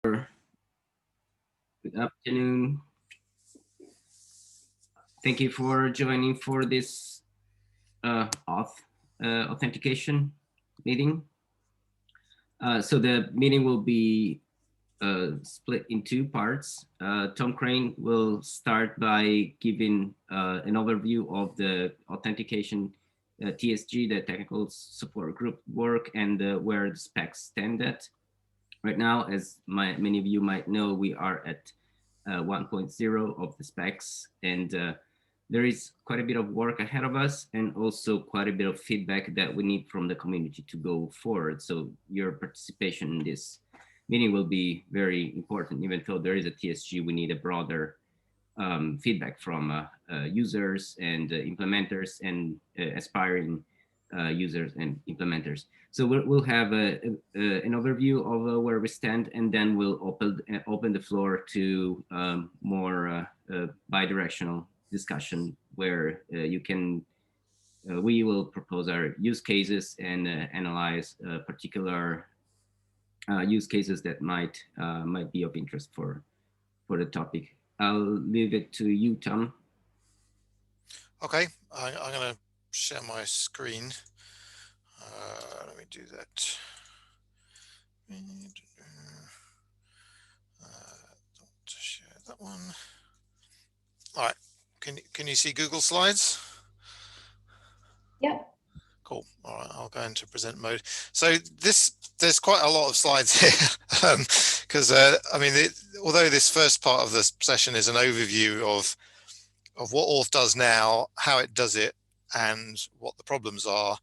Good afternoon. Thank you for joining for this authentication meeting. So the meeting will be split in two parts. Tom Crane will start by giving an overview of the authentication TSG, the technical support group work, and where the specs stand at. Right now, as many of you might know, we are at 1.0 of the specs, and there is quite a bit of work ahead of us, and also quite a bit of feedback that we need from the community to go forward. So your participation in this meeting will be very important. Even though there is a TSG, we need a broader feedback from users and implementers and aspiring users and implementers. So we'll have an overview of where we stand, and then we'll open the floor to more bi-directional discussion where you can we will propose our use cases and analyze particular use cases that might be of interest for the topic. I'll leave it to you, Tom. Okay, I'm going to share my screen. Let me do that. Don't share that one. All right, can you see Google Slides? Yep. Cool. All right, I'll go into present mode. So there's quite a lot of slides here because I mean, although this first part of this session is an overview of what Auth does now, how it does it, and what the problems are,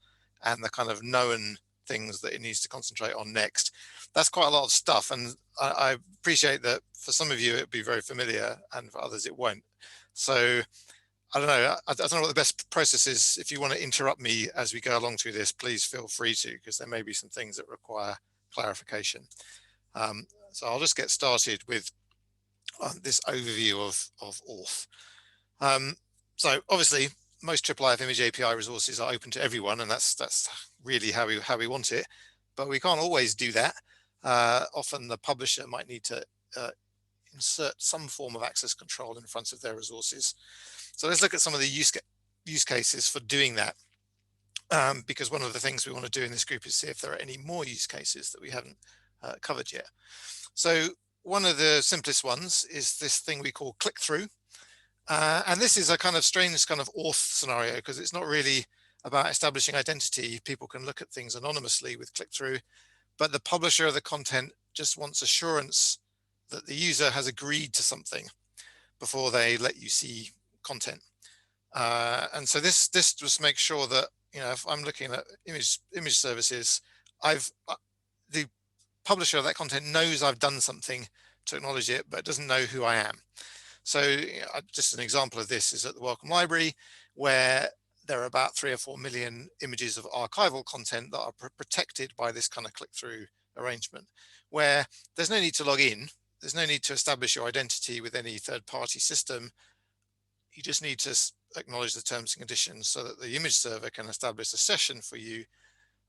and the kind of known things that it needs to concentrate on next. That's quite a lot of stuff, and I appreciate that for some of you it'll be very familiar, and for others it won't. So I don't know. I don't know what the best process is. If you want to interrupt me as we go along through this, please feel free to, because there may be some things that require clarification. So I'll just get started with this overview of Auth. So obviously, most IIIF Image API resources are open to everyone, and that's really how we want it. But we can't always do that. Often the publisher might need to insert some form of access control in front of their resources. So let's look at some of the use cases for doing that. Because one of the things we want to do in this group is see if there are any more use cases that we haven't covered yet. So one of the simplest ones is this thing we call click-through. And this is a kind of strange kind of Auth scenario because it's not really about establishing identity. People can look at things anonymously with click-through, but the publisher of the content just wants assurance that the user has agreed to something before they let you see content. And so this just makes sure that, you know, if I'm looking at image services, the publisher of that content knows I've done something to acknowledge it, but doesn't know who I am. So just an example of this is at the Welcome Library, where there are about 3 or 4 million images of archival content that are protected by this kind of click-through arrangement, where there's no need to log in. There's no need to establish your identity with any third-party system. You just need to acknowledge the terms and conditions so that the image server can establish a session for you.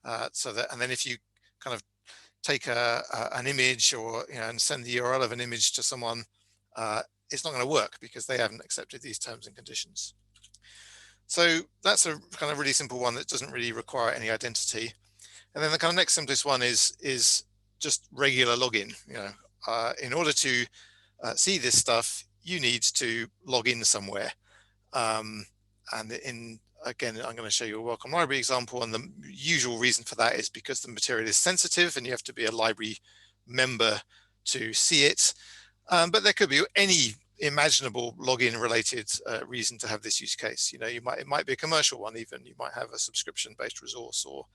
And then if you kind of take an image or, you know, and send the URL of an image to someone, it's not going to work because they haven't accepted these terms and conditions. So that's a kind of really simple one that doesn't really require any identity. And then the kind of next simplest one is just regular login. You know, in order to see this stuff, you need to log in somewhere. And again, I'm going to show you a Welcome Library example, and the usual reason for that is because the material is sensitive and you have to be a library member to see it. But there could be any imaginable login related reason to have this use case. You know, it might be a commercial one even. You might have a subscription based resource, or,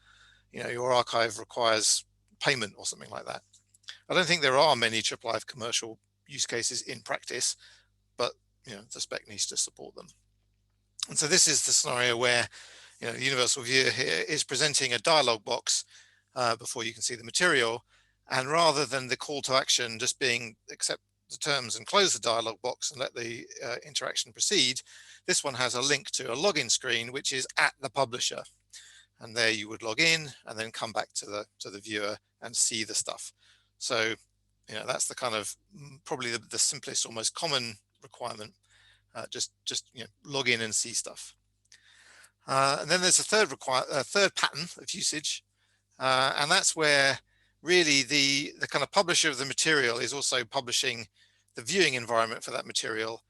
you know, your archive requires payment or something like that. I don't think there are many IIIF commercial use cases in practice, but, you know, the spec needs to support them. And so this is the scenario where, you know, the universal viewer here is presenting a dialog box before you can see the material. And rather than the call to action just being accept the terms and close the dialog box and let the interaction proceed, this one has a link to a login screen, which is at the publisher. And there you would log in and then come back to the viewer and see the stuff. So You know, that's the kind of probably the simplest or most common requirement. Just you know, log in and see stuff. And then there's a third pattern of usage, and that's where really the kind of publisher of the material is also publishing the viewing environment for that material,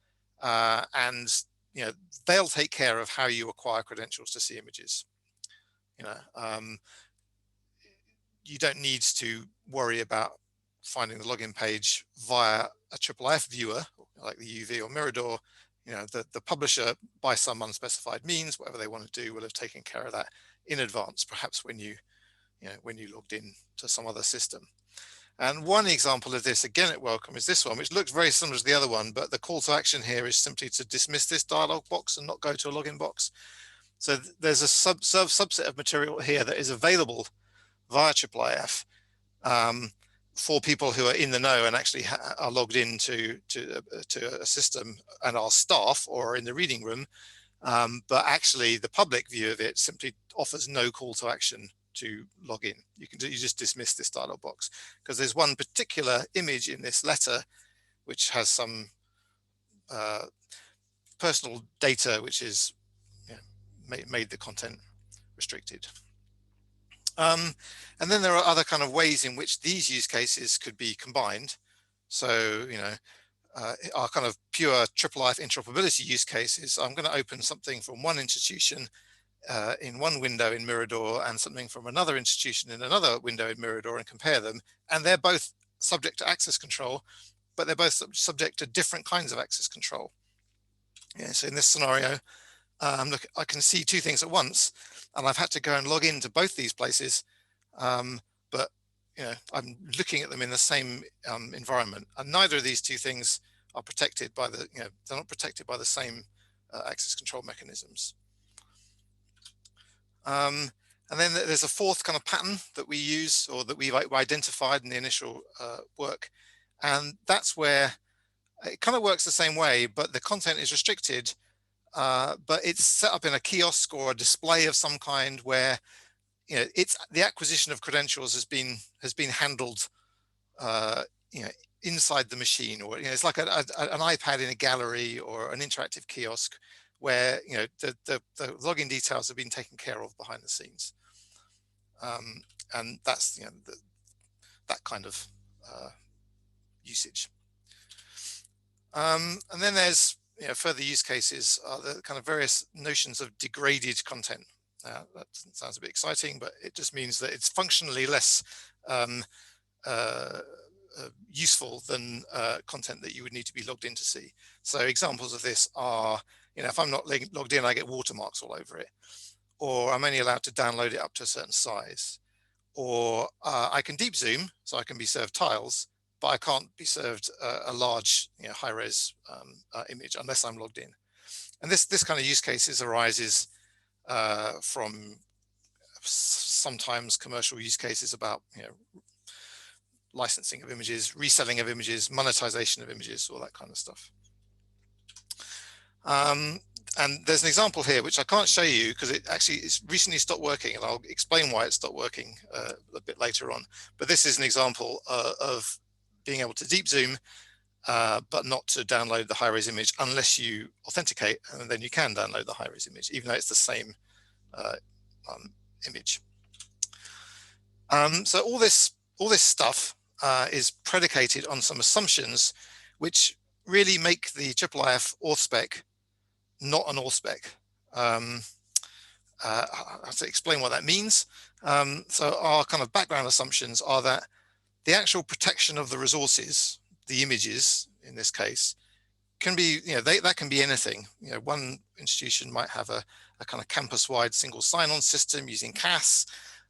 and you know, they'll take care of how you acquire credentials to see images. You know, you don't need to worry about finding the login page via a IIIF viewer like the UV or Mirador. You know, the publisher, by some unspecified means, whatever they want to do, will have taken care of that in advance, perhaps when you logged in to some other system. And one example of this, again at Welcome, is this one, which looks very similar to the other one, but the call to action here is simply to dismiss this dialog box and not go to a login box. So there's a subset of material here that is available via IIIF for people who are in the know and actually are logged into to a system and are staff or are in the reading room, but actually the public view of it simply offers no call to action to log in. You just dismiss this dialog box because there's one particular image in this letter which has some personal data which is, you know, made the content restricted. And then there are other kind of ways in which these use cases could be combined. So, you know, our kind of pure IIIF interoperability use case is I'm going to open something from one institution in one window in Mirador and something from another institution in another window in Mirador and compare them. And they're both subject to access control, but they're both subject to different kinds of access control. Yeah, so in this scenario, look, I can see two things at once, and I've had to go and log into both these places, but you know, I'm looking at them in the same environment, and neither of these two things are protected by the, you know, they're not protected by the same access control mechanisms. And then there's a fourth kind of pattern that we use, or that we've identified in the initial work, and that's where it kind of works the same way, but the content is restricted. But it's set up in a kiosk or a display of some kind where, you know, it's the acquisition of credentials has been handled, you know, inside the machine, or, you know, it's like an iPad in a gallery or an interactive kiosk where, you know, the login details have been taken care of behind the scenes, and that's, you know, that kind of usage. And then there's, you know, further use cases are the kind of various notions of degraded content. That sounds a bit exciting, but it just means that it's functionally less useful than content that you would need to be logged in to see. So examples of this are, you know, if I'm not logged in, I get watermarks all over it, or I'm only allowed to download it up to a certain size, or I can deep zoom, so I can be served tiles, but I can't be served a large, you know, high-res image unless I'm logged in. And this kind of use cases arises from sometimes commercial use cases about, you know, licensing of images, reselling of images, monetization of images, all that kind of stuff. And there's an example here which I can't show you because it's recently stopped working, and I'll explain why it stopped working a bit later on. But this is an example of being able to deep zoom, but not to download the high-res image unless you authenticate, and then you can download the high-res image, even though it's the same image. So all this stuff is predicated on some assumptions which really make the IIIF Auth spec not an Auth spec. I have to explain what that means. So our kind of background assumptions are that the actual protection of the resources, the images in this case, can be, you know, that can be anything. You know, one institution might have a kind of campus-wide single sign-on system using CAS.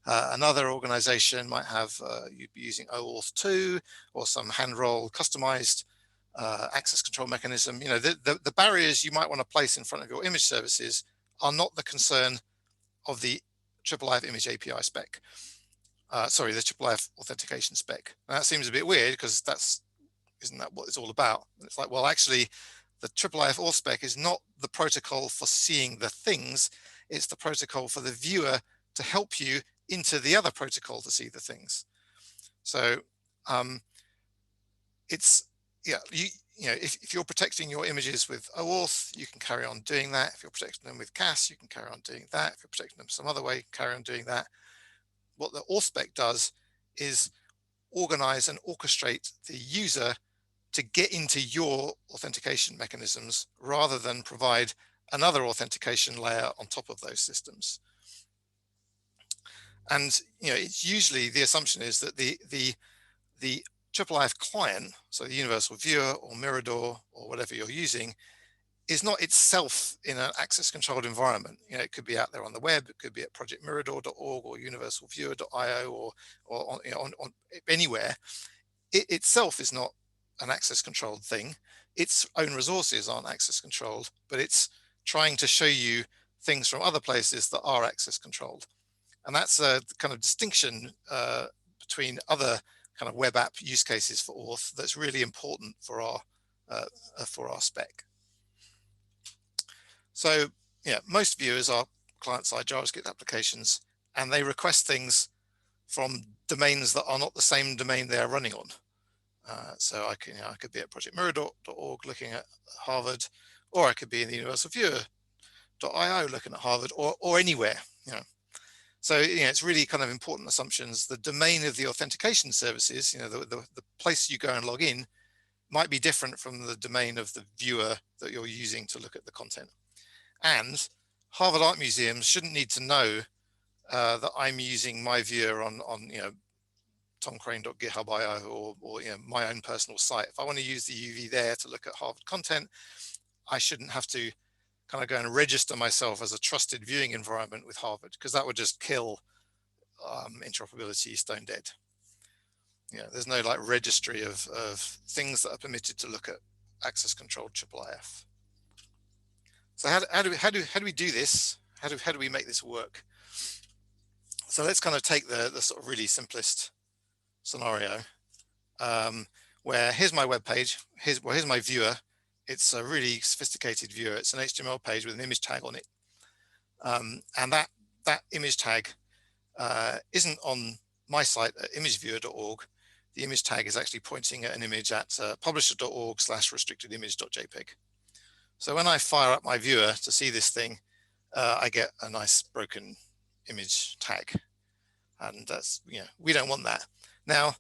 Another organization might have you'd be using OAuth 2 or some hand-roll customized access control mechanism. You know, the barriers you might want to place in front of your image services are not the concern of the IIIF Image API spec. Sorry, the IIIF Authentication spec. And that seems a bit weird because isn't that what it's all about? And it's like, well, actually, the IIIF Auth spec is not the protocol for seeing the things. It's the protocol for the viewer to help you into the other protocol to see the things. So it's, yeah, you know, if you're protecting your images with OAuth, you can carry on doing that. If you're protecting them with CAS, you can carry on doing that. If you're protecting them some other way, carry on doing that. What the auth spec does is organize and orchestrate the user to get into your authentication mechanisms rather than provide another authentication layer on top of those systems. And you know, it's usually the assumption is that the IIIF client, so the universal viewer or Mirador or whatever you're using, is not itself in an access controlled environment. You know, it could be out there on the web, it could be at projectmirador.org or universalviewer.io or on, you know, on anywhere. It itself is not an access controlled thing. Its own resources aren't access controlled, but it's trying to show you things from other places that are access controlled. And that's a kind of distinction between other kind of web app use cases for auth that's really important for our spec. So yeah, most viewers are client-side JavaScript applications, and they request things from domains that are not the same domain they are running on. So I could be at projectmirador.org looking at Harvard, or I could be in the universalviewer.io looking at Harvard, or anywhere. You know. So it's really kind of important assumptions. The domain of the authentication services, the place you go and log in, might be different from the domain of the viewer that you're using to look at the content. And Harvard Art Museums shouldn't need to know that I'm using my viewer on tomcrane.github.io or my own personal site. If I want to use the UV there to look at Harvard content, I shouldn't have to kind of go and register myself as a trusted viewing environment with Harvard, because that would just kill interoperability stone dead. There's no like registry of things that are permitted to look at access controlled IIIF. So how do we do this? How do we make this work? So let's kind of take the sort of really simplest scenario where here's my web page. Here's my viewer. It's a really sophisticated viewer. It's an HTML page with an image tag on it, and that image tag isn't on my site at imageviewer.org. The image tag is actually pointing at an image at publisher.org/restrictedimage.jpg. So when I fire up my viewer to see this thing, I get a nice broken image tag, and that's we don't want that. Now,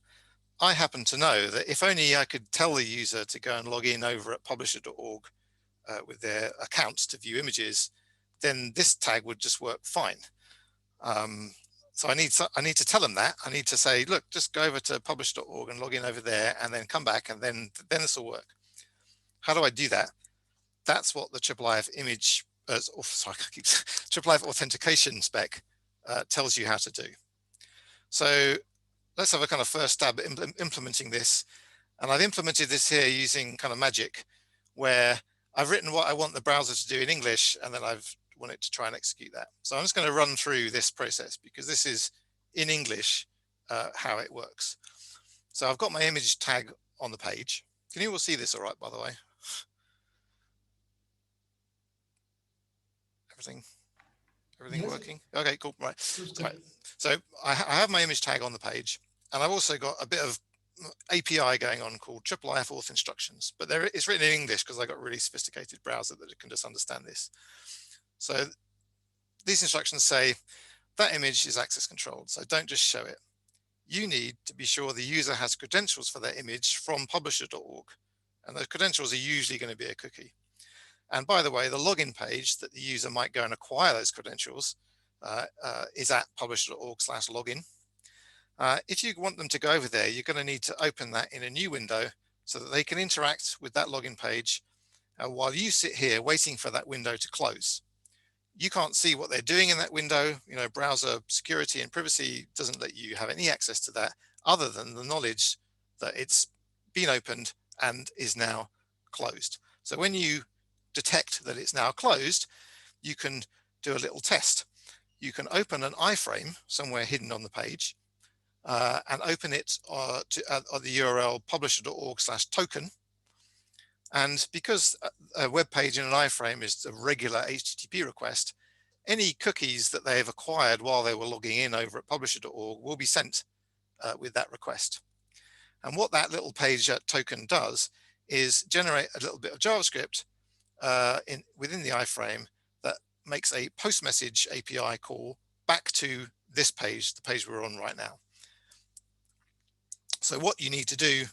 I happen to know that if only I could tell the user to go and log in over at publisher.org with their accounts to view images, then this tag would just work fine. So I need to tell them that. I need to say, look, just go over to publish.org and log in over there, and then come back, and then this will work. How do I do that? That's what the IIIF IIIF authentication spec tells you how to do. So let's have a kind of first stab at implementing this. And I've implemented this here using kind of magic, where I've written what I want the browser to do in English, and then I've want it to try and execute that. So I'm just going to run through this process because this is in English how it works. So I've got my image tag on the page. Can you all see this all right, by the way? Everything yes. Working? Okay, cool. Right. So I have my image tag on the page, and I've also got a bit of API going on called IIIF Auth instructions, but it's written in English because I got a really sophisticated browser that can just understand this. So these instructions say that image is access controlled, so don't just show it. You need to be sure the user has credentials for their image from publisher.org, and those credentials are usually going to be a cookie. And by the way, the login page that the user might go and acquire those credentials is at publisher.org/login. If you want them to go over there, you're going to need to open that in a new window so that they can interact with that login page while you sit here waiting for that window to close. You can't see what they're doing in that window. Browser security and privacy doesn't let you have any access to that other than the knowledge that it's been opened and is now closed. So when you detect that it's now closed, you can do a little test. You can open an iframe somewhere hidden on the page and open it to the URL publisher.org/token. And because a web page in an iframe is a regular HTTP request, any cookies that they have acquired while they were logging in over at publisher.org will be sent with that request. And what that little page token does is generate a little bit of JavaScript within the iframe that makes a post message API call back to this page, the page we're on right now. So what you need to do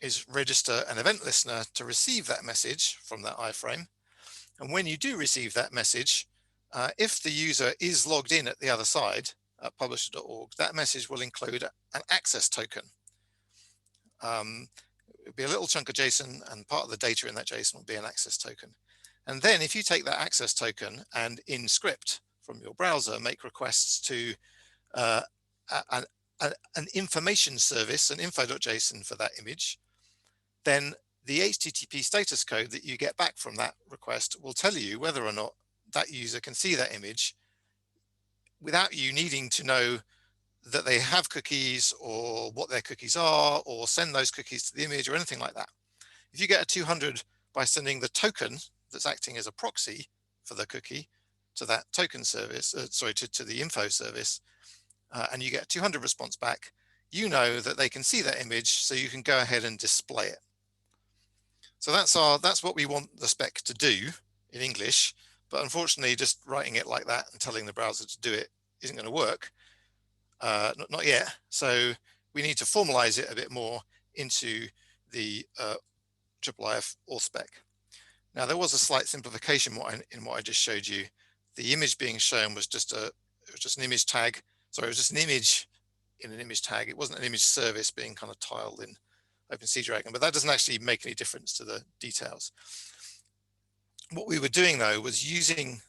is register an event listener to receive that message from that iframe. And when you do receive that message, if the user is logged in at the other side at publisher.org, that message will include an access token. It'll be a little chunk of JSON, and part of the data in that JSON will be an access token. And then if you take that access token and in script from your browser, make requests to an information service, an info.json for that image, then the HTTP status code that you get back from that request will tell you whether or not that user can see that image without you needing to know that they have cookies or what their cookies are or send those cookies to the image or anything like that. If you get a 200 by sending the token that's acting as a proxy for the cookie to that token service, to the info service, and you get a 200 response back, you know that they can see that image, so you can go ahead and display it. So that's what we want the spec to do in English, but unfortunately just writing it like that and telling the browser to do it isn't going to work. Not yet. So we need to formalize it a bit more into the IIIF Auth spec. Now there was a slight simplification in what I just showed you. The image being shown was just an image tag. Sorry, it was just an image in an image tag. It wasn't an image service being kind of tiled in OpenSeaDragon, but that doesn't actually make any difference to the details. What we were doing though was using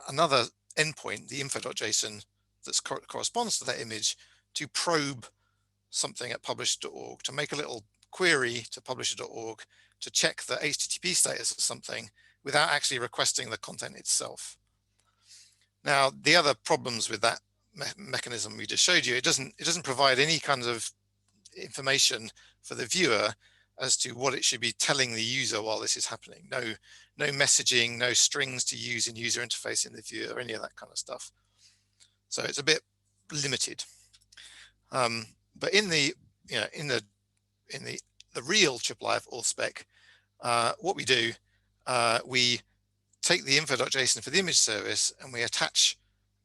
another endpoint, the info.json, that corresponds to that image, to probe something at publisher.org, to make a little query to publisher.org to check the HTTP status of something without actually requesting the content itself. Now, the other problems with that mechanism we just showed you, it doesn't provide any kind of information for the viewer as to what it should be telling the user while this is happening. No messaging, no strings to use in user interface in the viewer, or any of that kind of stuff. So it's a bit limited. But in the real IIIF Auth spec, what we do, we take the info.json for the image service and we attach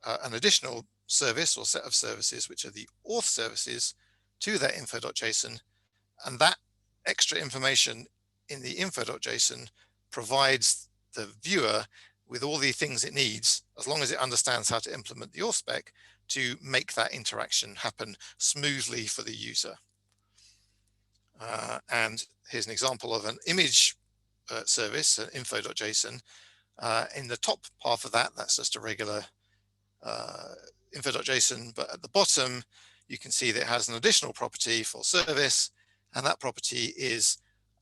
an additional service or set of services, which are the auth services, to that info.json, and that extra information in the info.json provides the viewer with all the things it needs, as long as it understands how to implement the auth spec, to make that interaction happen smoothly for the user. And here's an example of an image service, an info.json. In the top half of that, that's just a regular info.json, but at the bottom, you can see that it has an additional property for service, and that property is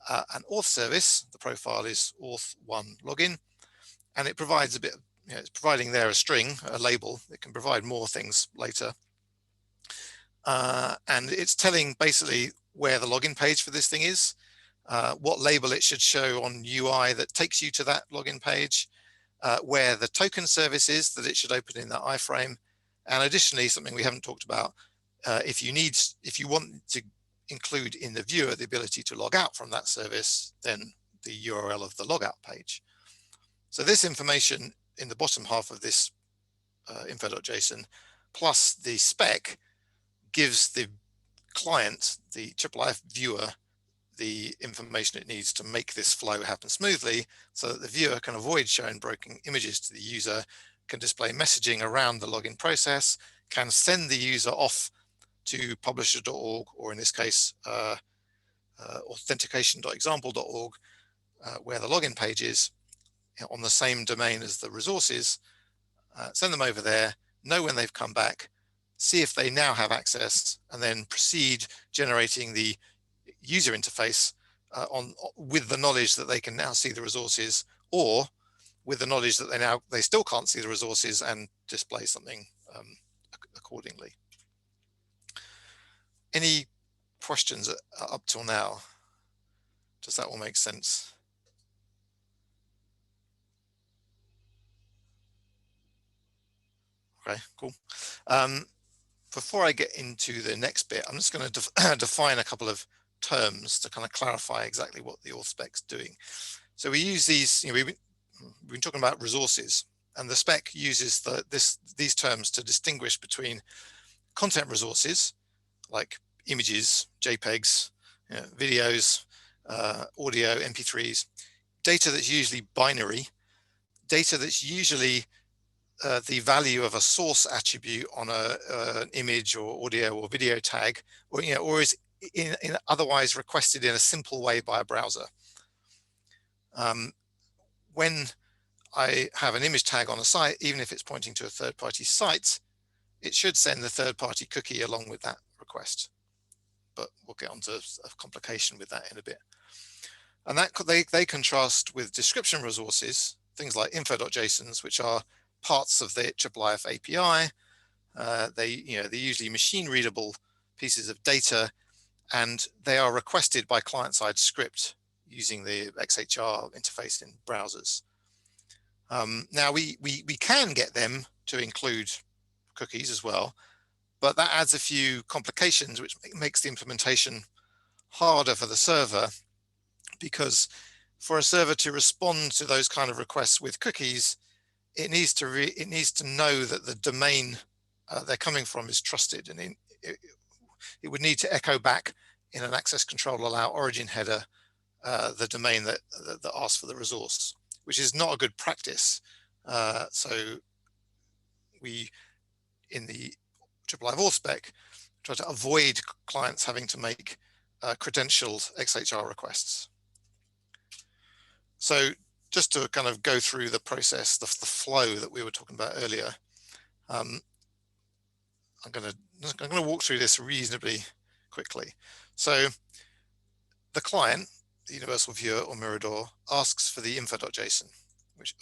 an auth service. The profile is auth1 login, and it provides a bit, it's providing there a string, a label. It can provide more things later. And it's telling basically where the login page for this thing is, what label it should show on UI that takes you to that login page, where the token service is that it should open in that iframe. And additionally, something we haven't talked about, if you want to include in the viewer the ability to log out from that service, then the URL of the logout page. So this information in the bottom half of this info.json plus the spec gives the client, the IIIF viewer, the information it needs to make this flow happen smoothly, so that the viewer can avoid showing broken images to the user, can display messaging around the login process, can send the user off to publisher.org, or in this case, authentication.example.org, where the login page is, on the same domain as the resources, send them over there, know when they've come back, see if they now have access, and then proceed generating the user interface with the knowledge that they can now see the resources, or with the knowledge that they still can't see the resources, and display something accordingly. Any questions up till now? Does that all make sense? Okay, cool. Before I get into the next bit, I'm just going to define a couple of terms to kind of clarify exactly what the auth spec's doing. So we use these, we've been talking about resources, and the spec uses these terms to distinguish between content resources like images, JPEGs, videos, audio, MP3s, data that's usually binary, data that's usually the value of a source attribute on an image or audio or video tag, or is otherwise requested in a simple way by a browser. When I have an image tag on a site, even if it's pointing to a third-party site, it should send the third-party cookie along with that request. But we'll get onto a complication with that in a bit. And that they contrast with description resources, things like info.jsons, which are parts of the IIIF API. They're usually machine-readable pieces of data, and they are requested by client-side script using the XHR interface in browsers. Now we can get them to include cookies as well, but that adds a few complications, which makes the implementation harder for the server, because for a server to respond to those kind of requests with cookies, it needs to know that the domain they're coming from is trusted, and it would need to echo back in an access control allow origin header the domain that asks for the resource, which is not a good practice. So we, in the IIIF Auth spec, try to avoid clients having to make credentialed XHR requests. So just to kind of go through the process, the flow that we were talking about earlier, I'm going to walk through this reasonably quickly. So the client, the Universal Viewer or Mirador, asks for the info.json, which,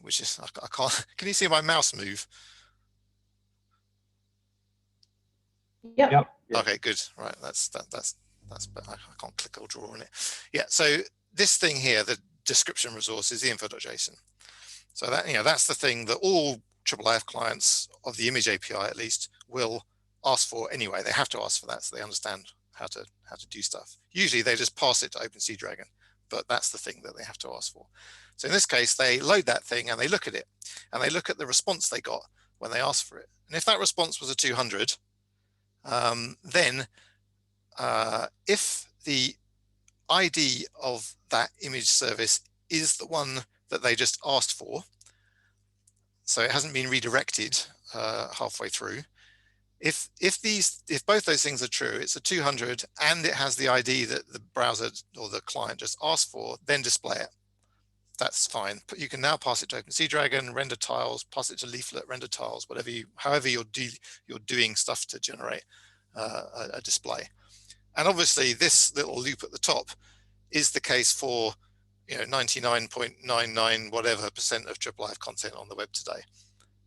which is, I can't, can you see my mouse move? Yep. Okay, good. Right, that's better. I can't click or draw on it. Yeah, so this thing here, the description resource, is the info.json. So that, that's the thing that all IIIF clients of the image API at least will ask for anyway. They have to ask for that so they understand how to do stuff. Usually they just pass it to OpenSeaDragon, but that's the thing that they have to ask for. So in this case, they load that thing and they look at it, and they look at the response they got when they asked for it. And if that response was a 200, then if the ID of that image service is the one that they just asked for, so it hasn't been redirected halfway through, if both those things are true, it's a 200 and it has the ID that the browser or the client just asked for, then display it. That's fine. But you can now pass it to OpenSeaDragon, render tiles, pass it to leaflet, render tiles, however you're doing stuff to generate a display. And obviously this little loop at the top is the case for 99.99 whatever percent of IIIF content on the web today,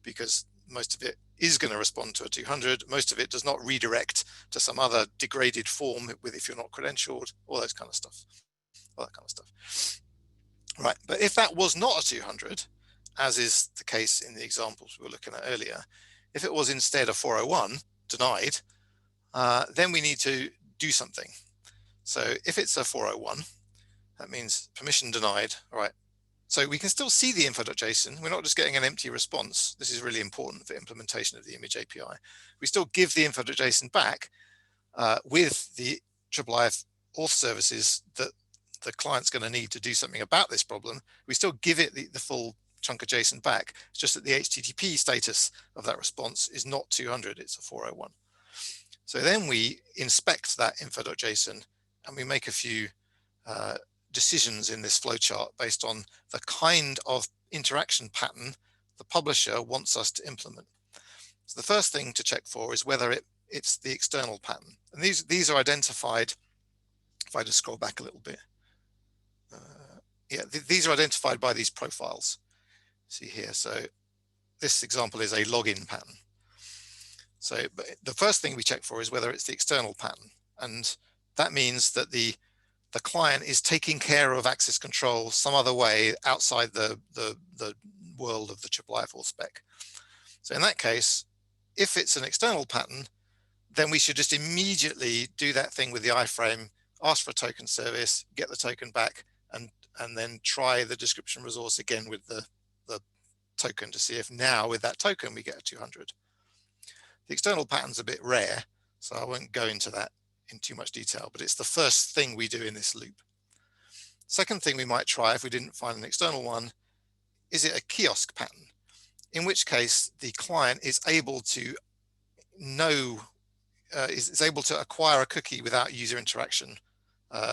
because most of it is going to respond to a 200. Most of it does not redirect to some other degraded form if you're not credentialed, all those kind of stuff, all that kind of stuff. Right, but if that was not a 200, as is the case in the examples we were looking at earlier, if it was instead a 401, denied, then we need to do something. So if it's a 401, that means permission denied. All right, so we can still see the info.json. We're not just getting an empty response. This is really important for implementation of the image API. We still give the info.json back with the IIIF Auth services that the client's going to need to do something about this problem. We still give it the full chunk of JSON back. It's just that the HTTP status of that response is not 200, it's a 401. So then we inspect that info.json and we make a few decisions in this flowchart based on the kind of interaction pattern the publisher wants us to implement. So the first thing to check for is whether it's the external pattern. And these are identified, if I just scroll back a little bit, these are identified by these profiles. See here, so this example is a login pattern. So but the first thing we check for is whether it's the external pattern. And that means that the client is taking care of access control some other way outside the world of the IIIF Auth spec. So in that case, if it's an external pattern, then we should just immediately do that thing with the iframe, ask for a token service, get the token back, and then try the description resource again with the token to see if now with that token we get a 200. The external pattern's a bit rare, so I won't go into that in too much detail, but it's the first thing we do in this loop. Second thing we might try if we didn't find an external one, is it a kiosk pattern? In which case the client is able to know, is able to acquire a cookie without user interaction.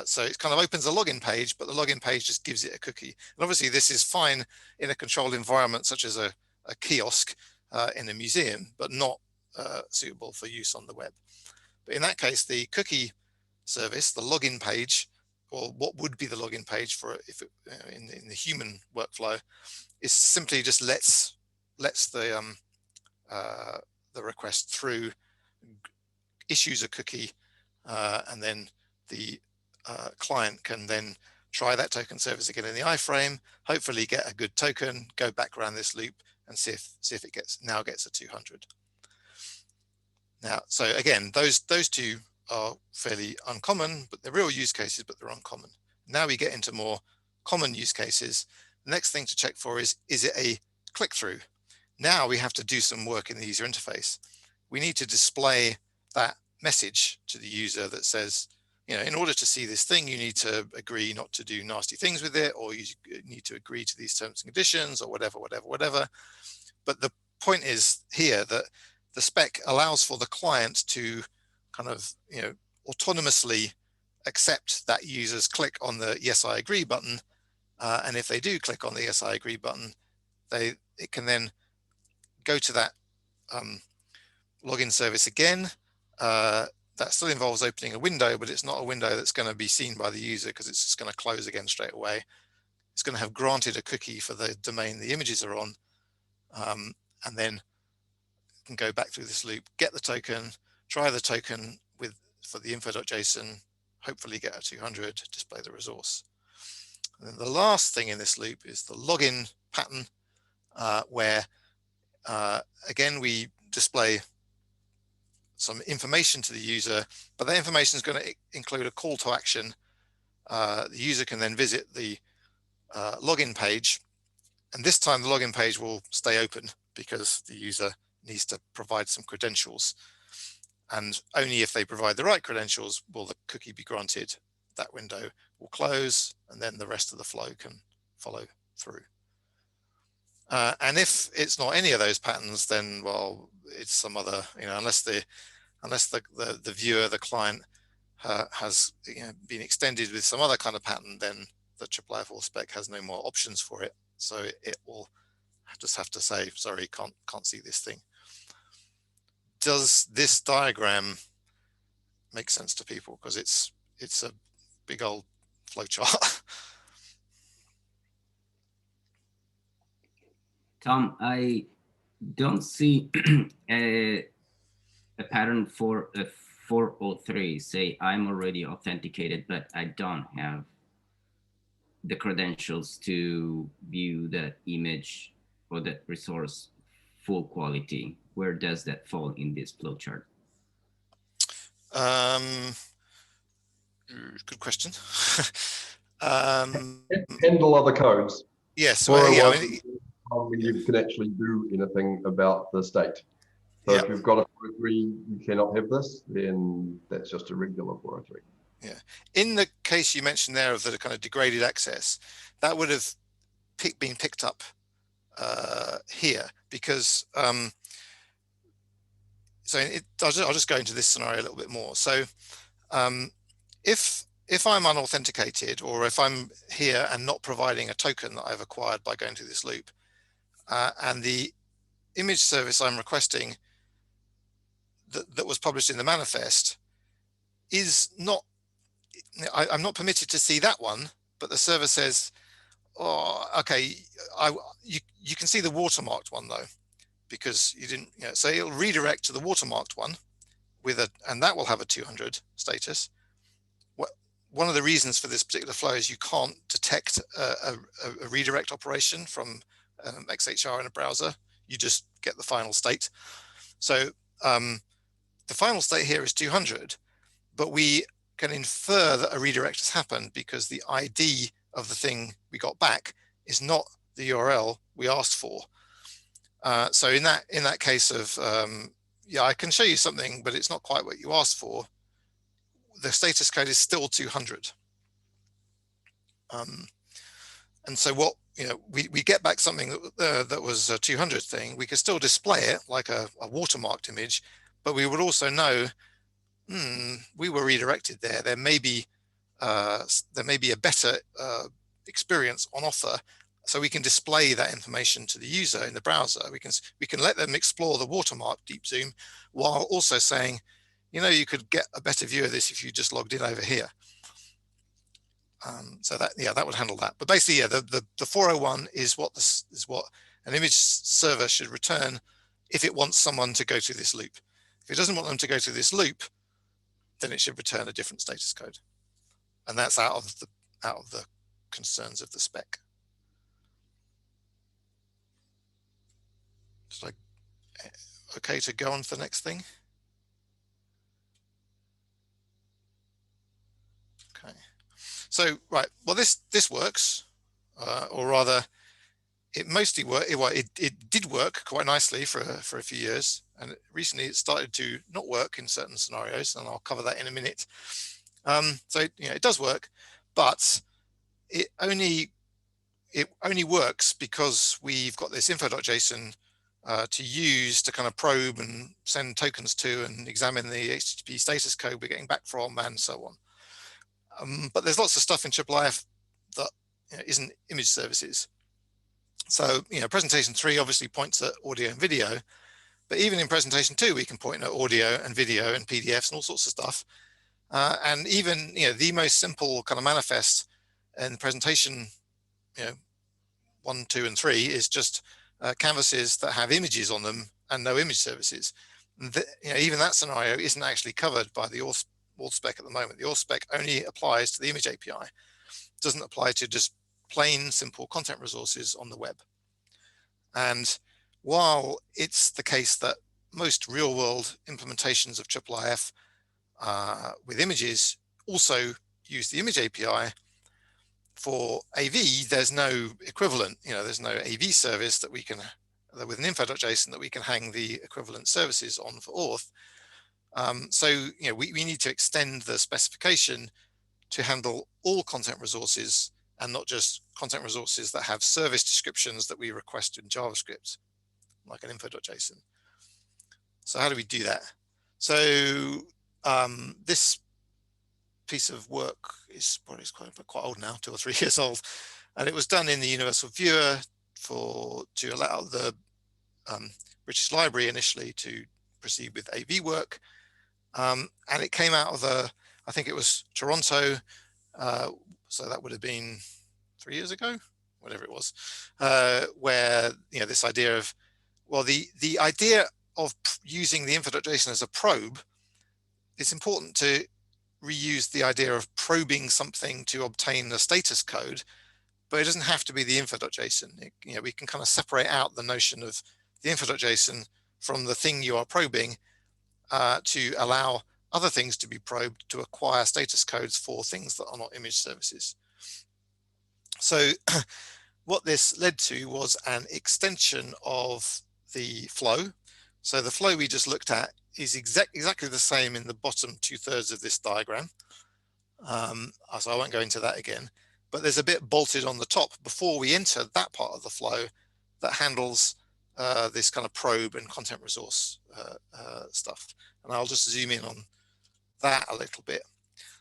So it kind of opens a login page, but the login page just gives it a cookie. And obviously this is fine in a controlled environment such as a kiosk in a museum, but not suitable for use on the web. But in that case, the cookie service, the login page, or what would be the login page for if it, in the human workflow, is simply just lets the request through, issues a cookie, and then the client can then try that token service again in the iframe, hopefully get a good token, go back around this loop and see if it now gets a 200. Now, so again, those two are fairly uncommon, but they're real use cases, but they're uncommon. Now we get into more common use cases. The next thing to check for is it a click-through? Now we have to do some work in the user interface. We need to display that message to the user that says, in order to see this thing, you need to agree not to do nasty things with it, or you need to agree to these terms and conditions, or whatever. But the point is here that the spec allows for the client to kind of, autonomously accept that user's click on the yes, I agree button. And if they do click on the yes, I agree button, it can then go to that login service again. That still involves opening a window, but it's not a window that's going to be seen by the user because it's just going to close again straight away. It's going to have granted a cookie for the domain the images are on, and then can go back through this loop, get the token, try the token for the info.json, hopefully get a 200, display the resource. And then the last thing in this loop is the login pattern, where again we display some information to the user, but that information is going to include a call to action. The user can then visit the login page, and this time the login page will stay open because the user needs to provide some credentials, and only if they provide the right credentials will the cookie be granted. That window will close, and then the rest of the flow can follow through. And if it's not any of those patterns, then well, it's some other, unless the viewer, the client, has been extended with some other kind of pattern, then the IIIF Auth spec has no more options for it. So it will just have to say, sorry, can't see this thing. Does this diagram make sense to people? Because it's a big old flowchart. Tom, I don't see a pattern for a 403. Say I'm already authenticated, but I don't have the credentials to view the image or the resource full quality. Where does that fall in this flowchart? Good question. Handle other codes. Yes, well, yeah, I mean, when you can actually do anything about the state. So if you've got a 403, you cannot have this, then that's just a regular 403. Yeah. In the case you mentioned there of the kind of degraded access, that would have been picked up here because so I'll just go into this scenario a little bit more. So if I'm unauthenticated, or if I'm here and not providing a token that I've acquired by going through this loop, and the image service I'm requesting that was published in the manifest is not, I'm not permitted to see that one, but the server says, oh, okay, you can see the watermarked one though, because you didn't, so it'll redirect to the watermarked one and that will have a 200 status. One of the reasons for this particular flow is you can't detect a redirect operation from XHR in a browser. You just get the final state. So the final state here is 200, but we can infer that a redirect has happened because the ID of the thing we got back is not the URL we asked for. So in that case of, yeah, I can show you something, but it's not quite what you asked for. The status code is still 200. And so what, we get back something that was a 200 thing. We could still display it like a watermarked image, but we would also know, we were redirected there. There may be a better experience on offer, so we can display that information to the user in the browser. We can let them explore the watermark deep zoom while also saying, you could get a better view of this if you just logged in over here. So that would handle that. But basically, yeah, the 401 is what an image server should return if it wants someone to go through this loop. If it doesn't want them to go through this loop, then it should return a different status code, and that's out of the concerns of the spec. It's like okay to go on to the next thing. Okay. So, right, well, this works, or rather, it mostly worked. It did work quite nicely for a few years, and recently it started to not work in certain scenarios, and I'll cover that in a minute. So, it does work, but it only works because we've got this info.json to use to kind of probe and send tokens to and examine the HTTP status code we're getting back from, and so on. But there's lots of stuff in IIIF that isn't image services. So, presentation 3 obviously points at audio and video, but even in presentation 2, we can point at audio and video and PDFs and all sorts of stuff. And even, the most simple kind of manifest in presentation, 1, 2, and 3 is just canvases that have images on them and no image services. Even that scenario isn't actually covered by the auth spec at the moment. The auth spec only applies to the image API. It doesn't apply to just plain simple content resources on the web. And while it's the case that most real world implementations of IIIF with images also use the image API, for AV, there's no equivalent, there's no AV service that we can, with an info.json, that we can hang the equivalent services on for auth. So, we need to extend the specification to handle all content resources and not just content resources that have service descriptions that we request in JavaScript, like an info.json. So how do we do that? So this piece of work is probably quite old now, 2 or 3 years old, and it was done in the Universal Viewer to allow the British Library initially to proceed with AV work. And it came out of I think it was Toronto, so that would have been 3 years ago, whatever it was, where this idea of, well, the idea of using the info.json as a probe, it's important to reuse the idea of probing something to obtain the status code, but it doesn't have to be the info.json. We can kind of separate out the notion of the info.json from the thing you are probing to allow other things to be probed to acquire status codes for things that are not image services. So what this led to was an extension of the flow. So the flow we just looked at is exactly the same in the bottom 2/3 of this diagram. So I won't go into that again, but there's a bit bolted on the top before we enter that part of the flow that handles this kind of probe and content resource stuff. And I'll just zoom in on that a little bit.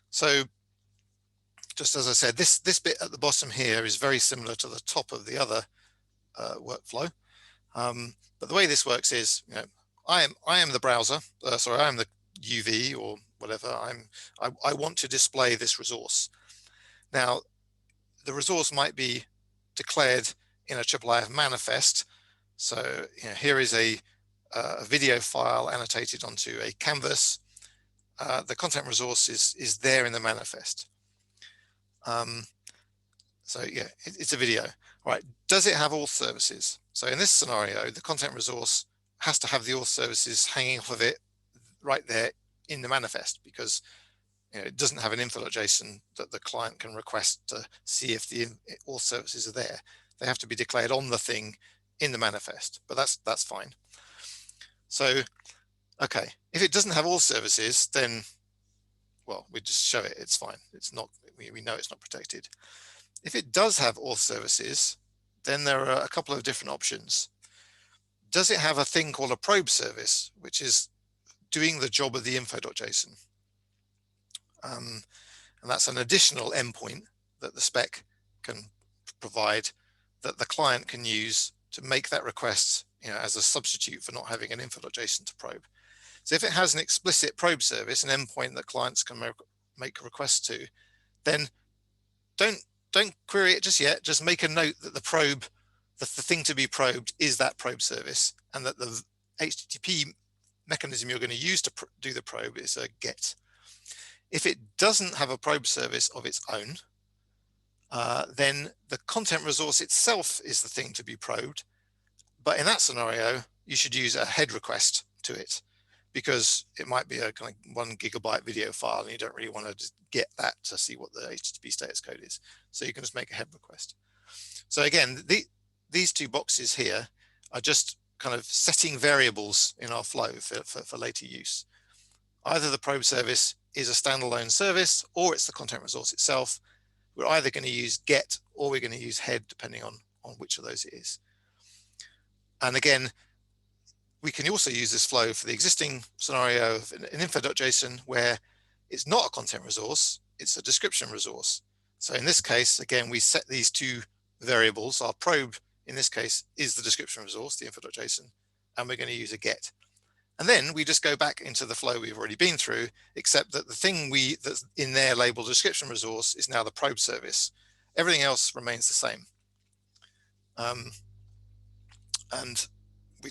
So just as I said, this bit at the bottom here is very similar to the top of the other workflow. But the way this works is, I am the browser. I am the UV or whatever. I want to display this resource. Now, the resource might be declared in a IIIF manifest. So here is a video file annotated onto a canvas. The content resource is there in the manifest. So yeah, it's a video. All right, does it have auth services? So in this scenario, the content resource has to have the auth services hanging off of it right there in the manifest, because it doesn't have an info.json that the client can request to see if all services are there. They have to be declared on the thing in the manifest, but that's fine. So, okay, if it doesn't have all services, then, well, we just show it, it's fine. It's not, we know it's not protected. If it does have all services, then there are a couple of different options. Does it have a thing called a probe service, which is doing the job of the info.json? And that's an additional endpoint that the spec can provide that the client can use to make that request, as a substitute for not having an info.json to probe. So if it has an explicit probe service, an endpoint that clients can make requests to, then don't query it just yet. Just make a note that the probe, the thing to be probed is that probe service, and that the HTTP mechanism you're going to use to do the probe is a GET. If it doesn't have a probe service of its own, then the content resource itself is the thing to be probed. But in that scenario, you should use a head request to it, because it might be a kind of 1 GB video file and you don't really want to just get that to see what the HTTP status code is. So you can just make a head request. So again, these two boxes here are just kind of setting variables in our flow for later use. Either the probe service is a standalone service, or it's the content resource itself. We're either going to use get or we're going to use head, depending on which of those it is. And again, we can also use this flow for the existing scenario of an info.json where it's not a content resource, it's a description resource. So in this case, again, we set these two variables. Our probe in this case is the description resource, the info.json, and we're going to use a get. And then we just go back into the flow we've already been through, except that the thing that's in there labeled description resource is now the probe service. Everything else remains the same. And we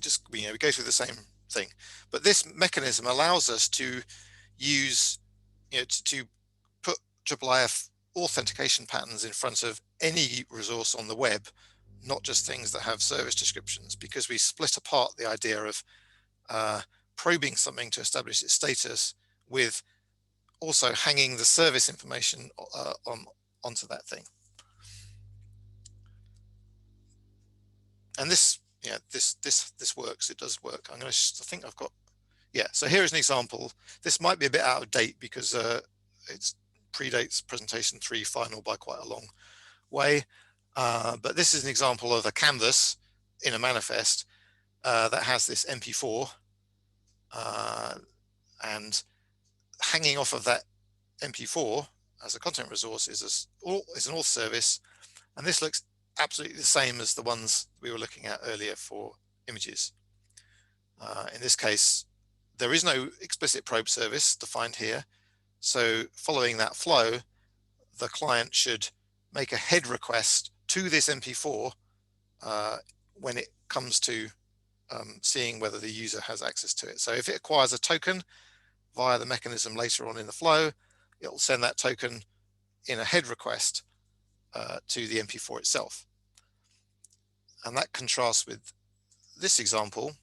go through the same thing. But this mechanism allows us to use, to put IIIF authentication patterns in front of any resource on the web, not just things that have service descriptions, because we split apart the idea of probing something to establish its status with also hanging the service information onto that thing. And this works. It does work. I think I've got, so here is an example. This might be a bit out of date because it predates presentation 3 final by quite a long way. But this is an example of a canvas in a manifest that has this MP4, and hanging off of that MP4 as a content resource is an auth service, and this looks absolutely the same as the ones we were looking at earlier for images. In this case, there is no explicit probe service defined here. So following that flow, the client should make a head request to this MP4 when it comes to seeing whether the user has access to it. So if it acquires a token via the mechanism later on in the flow, it will send that token in a head request to the MP4 itself. And that contrasts with this example,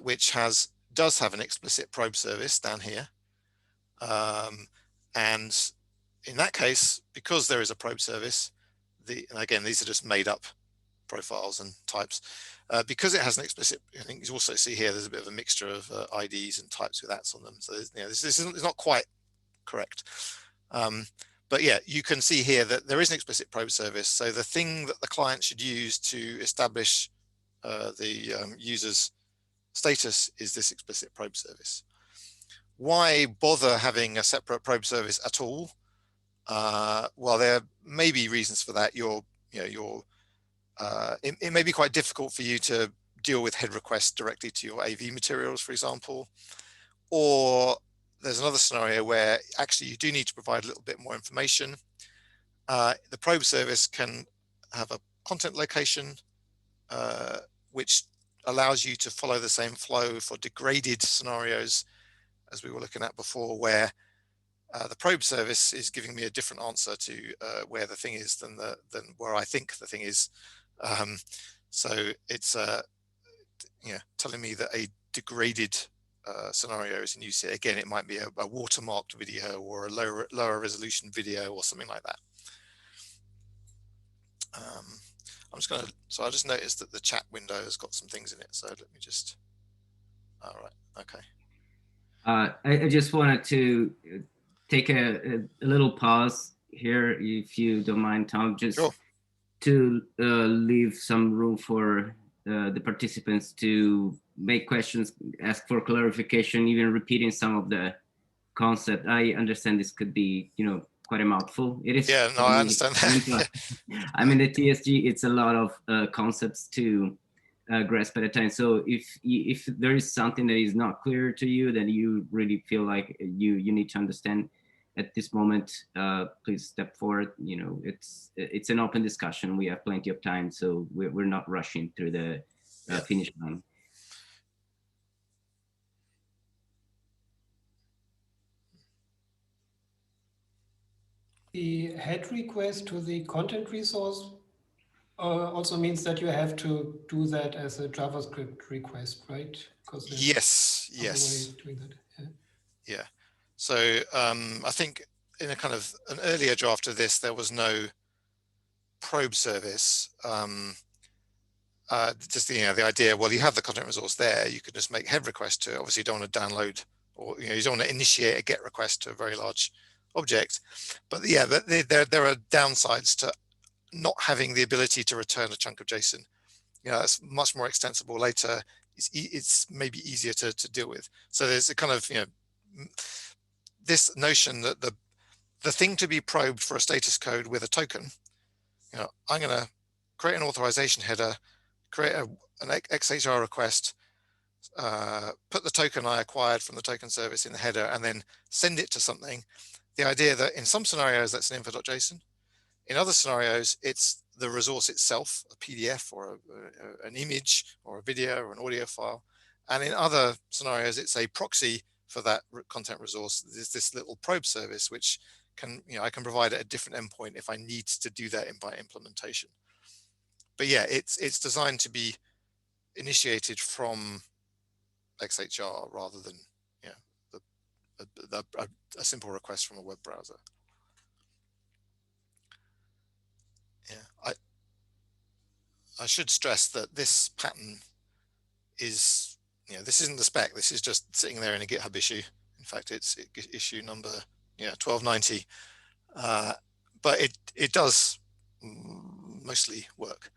which does have an explicit probe service down here. And in that case, because there is a probe service, and again, these are just made up profiles and types, because it has an explicit, I think you also see here, there's a bit of a mixture of IDs and types with ats on them. So this is not quite correct. But yeah, you can see here that there is an explicit probe service. So the thing that the client should use to establish the user's status is this explicit probe service. Why bother having a separate probe service at all? Well, there may be reasons for that. It may be quite difficult for you to deal with head requests directly to your AV materials, for example, or there's another scenario where actually you do need to provide a little bit more information. The probe service can have a content-location, which allows you to follow the same flow for degraded scenarios as we were looking at before, where the probe service is giving me a different answer to where the thing is than where I think the thing is. So it's telling me that a degraded scenarios and use it. Again, it might be a watermarked video or a lower resolution video or something like that. I'm just going to, so I just noticed that the chat window has got some things in it. So let me just, all right, okay. I just wanted to take a little pause here, if you don't mind, Tom, just Sure. to leave some room for the participants to make questions, ask for clarification, even repeating some of the concept. I understand this could be, quite a mouthful. It is. Yeah, no, I understand that. I'm in the TSG. It's a lot of concepts to grasp at a time. So if there is something that is not clear to you, then you really feel like you need to understand at this moment, please step forward. It's an open discussion. We have plenty of time, so we're not rushing through the finish line. The head request to the content resource also means that you have to do that as a JavaScript request, right? Because yes. way doing that. Yeah. So I think in a kind of an earlier draft of this, there was no probe service. Just the idea, well, you have the content resource there, you could just make head requests to it. Obviously you don't want to download, or you don't want to initiate a get request to a very large object. But yeah, there are downsides to not having the ability to return a chunk of JSON. It's much more extensible later. It's maybe easier to deal with. So there's a kind of this notion that the thing to be probed for a status code with a token, I'm going to create an authorization header, create an XHR request, put the token I acquired from the token service in the header, and then send it to something. The idea that in some scenarios that's an info.json, in other scenarios it's the resource itself, a PDF or an image or a video or an audio file, and in other scenarios it's a proxy for that content resource. There's this little probe service which can, I can provide at a different endpoint if I need to do that by implementation. But yeah, it's designed to be initiated from XHR rather than a simple request from a web browser. Yeah, I should stress that this pattern is, this isn't the spec. This is just sitting there in a GitHub issue. In fact, it's issue number 1290. But it does mostly work.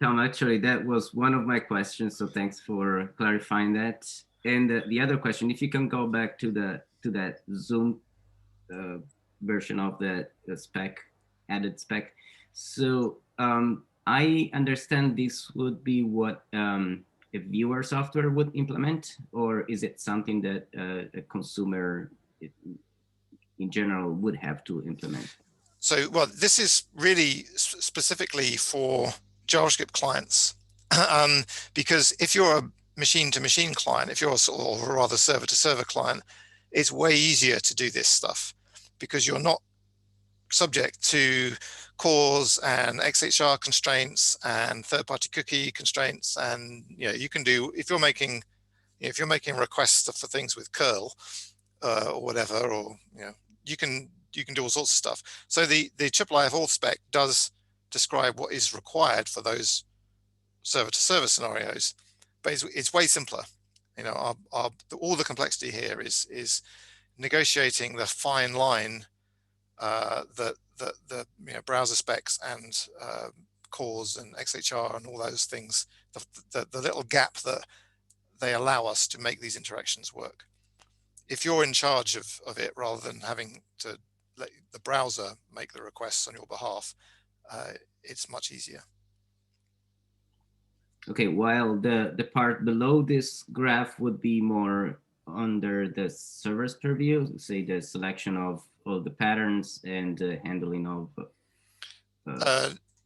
Tom, actually, that was one of my questions, so thanks for clarifying that. And the other question, if you can go back to that Zoom version of the spec, added spec. So I understand this would be what a viewer software would implement, or is it something that a consumer in general would have to implement? So, well, this is really specifically for JavaScript clients, because if you're a machine-to-machine client, if you're or rather server-to-server client, it's way easier to do this stuff because you're not subject to CORS and XHR constraints and third-party cookie constraints, and you can do, if you're making requests for things with curl or whatever, or you can do all sorts of stuff. So the IIIF Auth spec does describe what is required for those server-to-server scenarios, but it's way simpler. All the complexity here is negotiating the fine line that the browser specs and CORS and XHR and all those things, the little gap that they allow us to make these interactions work. If you're in charge of it rather than having to let the browser make the requests on your behalf, it's much easier. Okay, while the part below this graph would be more under the server's purview, say the selection of all the patterns and handling of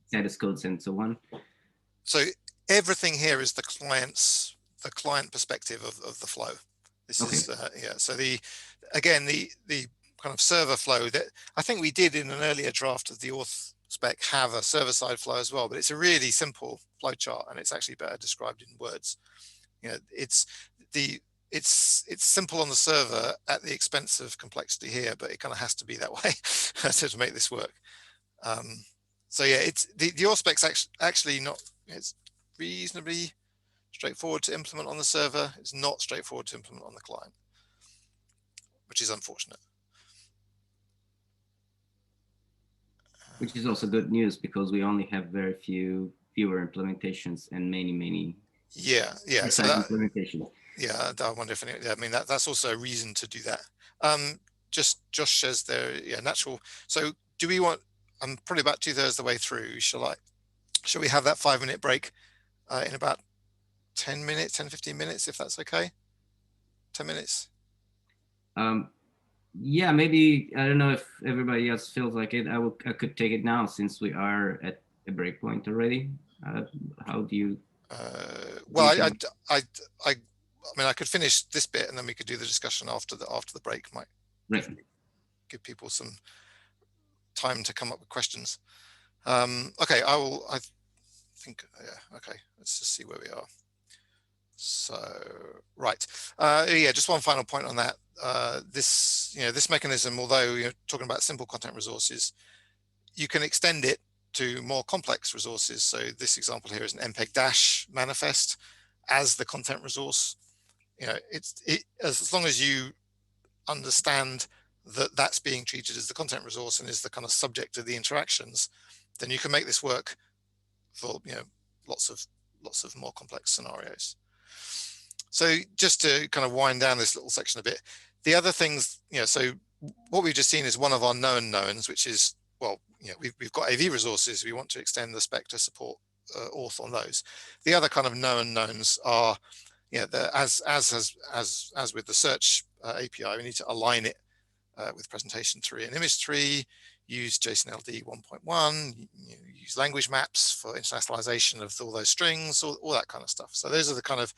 status codes and so on. So everything here is the client perspective of the flow. This is So the kind of server flow that I think we did in an earlier draft of the auth spec have a server-side flow as well, but it's a really simple flow chart and it's actually better described in words. It's it's simple on the server at the expense of complexity here, but it kind of has to be that way to make this work. So yeah, it's the auth spec's actually not, it's reasonably straightforward to implement on the server. It's not straightforward to implement on the client, which is unfortunate. Which is also good news because we only have fewer implementations and many Yeah. So implementations. Yeah, I wonder if I mean that's also a reason to do that. Just Josh says there, yeah, natural. So do we want? I'm probably about 2/3 the way through. Shall we have that 5-minute break in about 10 minutes, 10-15 minutes, if that's okay? 10 minutes. Yeah, maybe, I don't know if everybody else feels like it. I could take it now since we are at a break point already. How do you? Well, I mean, I could finish this bit and then we could do the discussion after the break. Might give people some time to come up with questions. Okay, I think, yeah, okay, let's just see where we are. So, right, yeah, just one final point on that. This mechanism, although you're talking about simple content resources, you can extend it to more complex resources. So this example here is an MPEG dash manifest as the content resource. As long as you understand that that's being treated as the content resource and is the kind of subject of the interactions, then you can make this work for lots of more complex scenarios. So just to kind of wind down this little section a bit, the other things, so what we've just seen is one of our known knowns, which is, well, we've got AV resources. We want to extend the spec to support auth on those. The other kind of known knowns are, as with the search API, we need to align it with presentation 3 and image 3, use JSON LD 1.1, use language maps for internationalization of all those strings, all that kind of stuff. So those are the kind of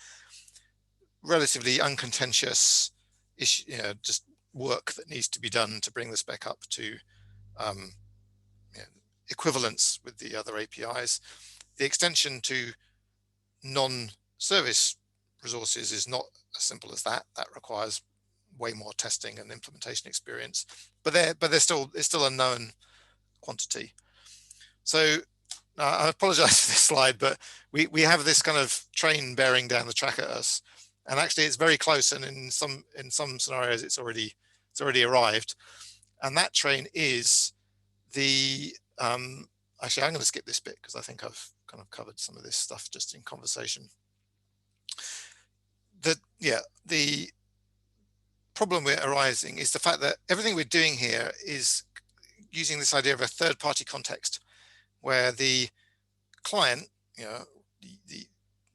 relatively uncontentious issue, just work that needs to be done to bring the spec up to equivalence with the other APIs. The extension to non-service resources is not as simple as that. That requires way more testing and implementation experience, but it's still a known quantity. So I apologize for this slide, but we have this kind of train bearing down the track at us, and actually it's very close, and in some scenarios it's already arrived, and that train is the actually I'm going to skip this bit because I think I've kind of covered some of this stuff just in conversation. The problem we're arising is the fact that everything we're doing here is using this idea of a third-party context, where the client, the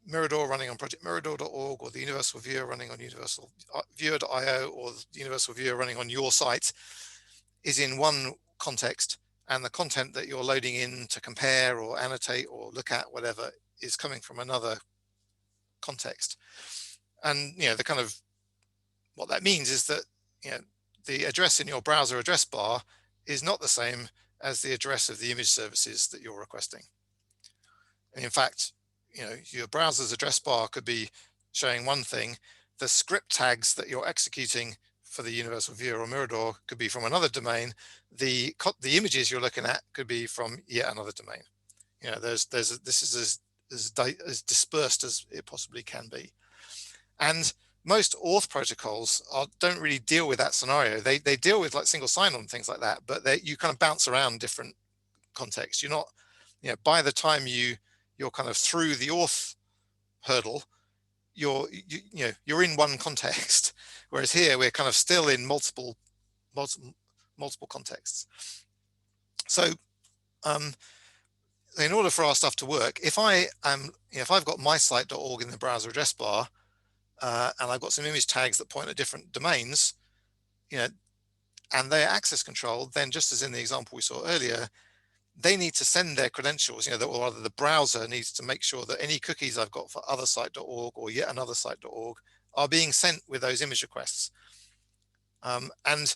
Mirador running on project mirador.org, or the universal viewer running on universalviewer.io, or the universal viewer running on your site, is in one context, and the content that you're loading in to compare or annotate or look at, whatever, is coming from another context. And the kind of what that means is that the address in your browser address bar is not the same as the address of the image services that you're requesting. And in fact, your browser's address bar could be showing one thing. The script tags that you're executing for the universal viewer or Mirador could be from another domain. The images you're looking at could be from yet another domain. This is as dispersed as it possibly can be. And most auth protocols don't really deal with that scenario. They deal with like single sign-on and things like that, but you kind of bounce around different contexts. You're not, by the time you're kind of through the auth hurdle, you're in one context, whereas here we're kind of still in multiple contexts. So in order for our stuff to work, if I've got mysite.org in the browser address bar, and I've got some image tags that point at different domains, and they're access controlled, then just as in the example we saw earlier, they need to send their credentials, or rather the browser needs to make sure that any cookies I've got for othersite.org or yet another site.org are being sent with those image requests. And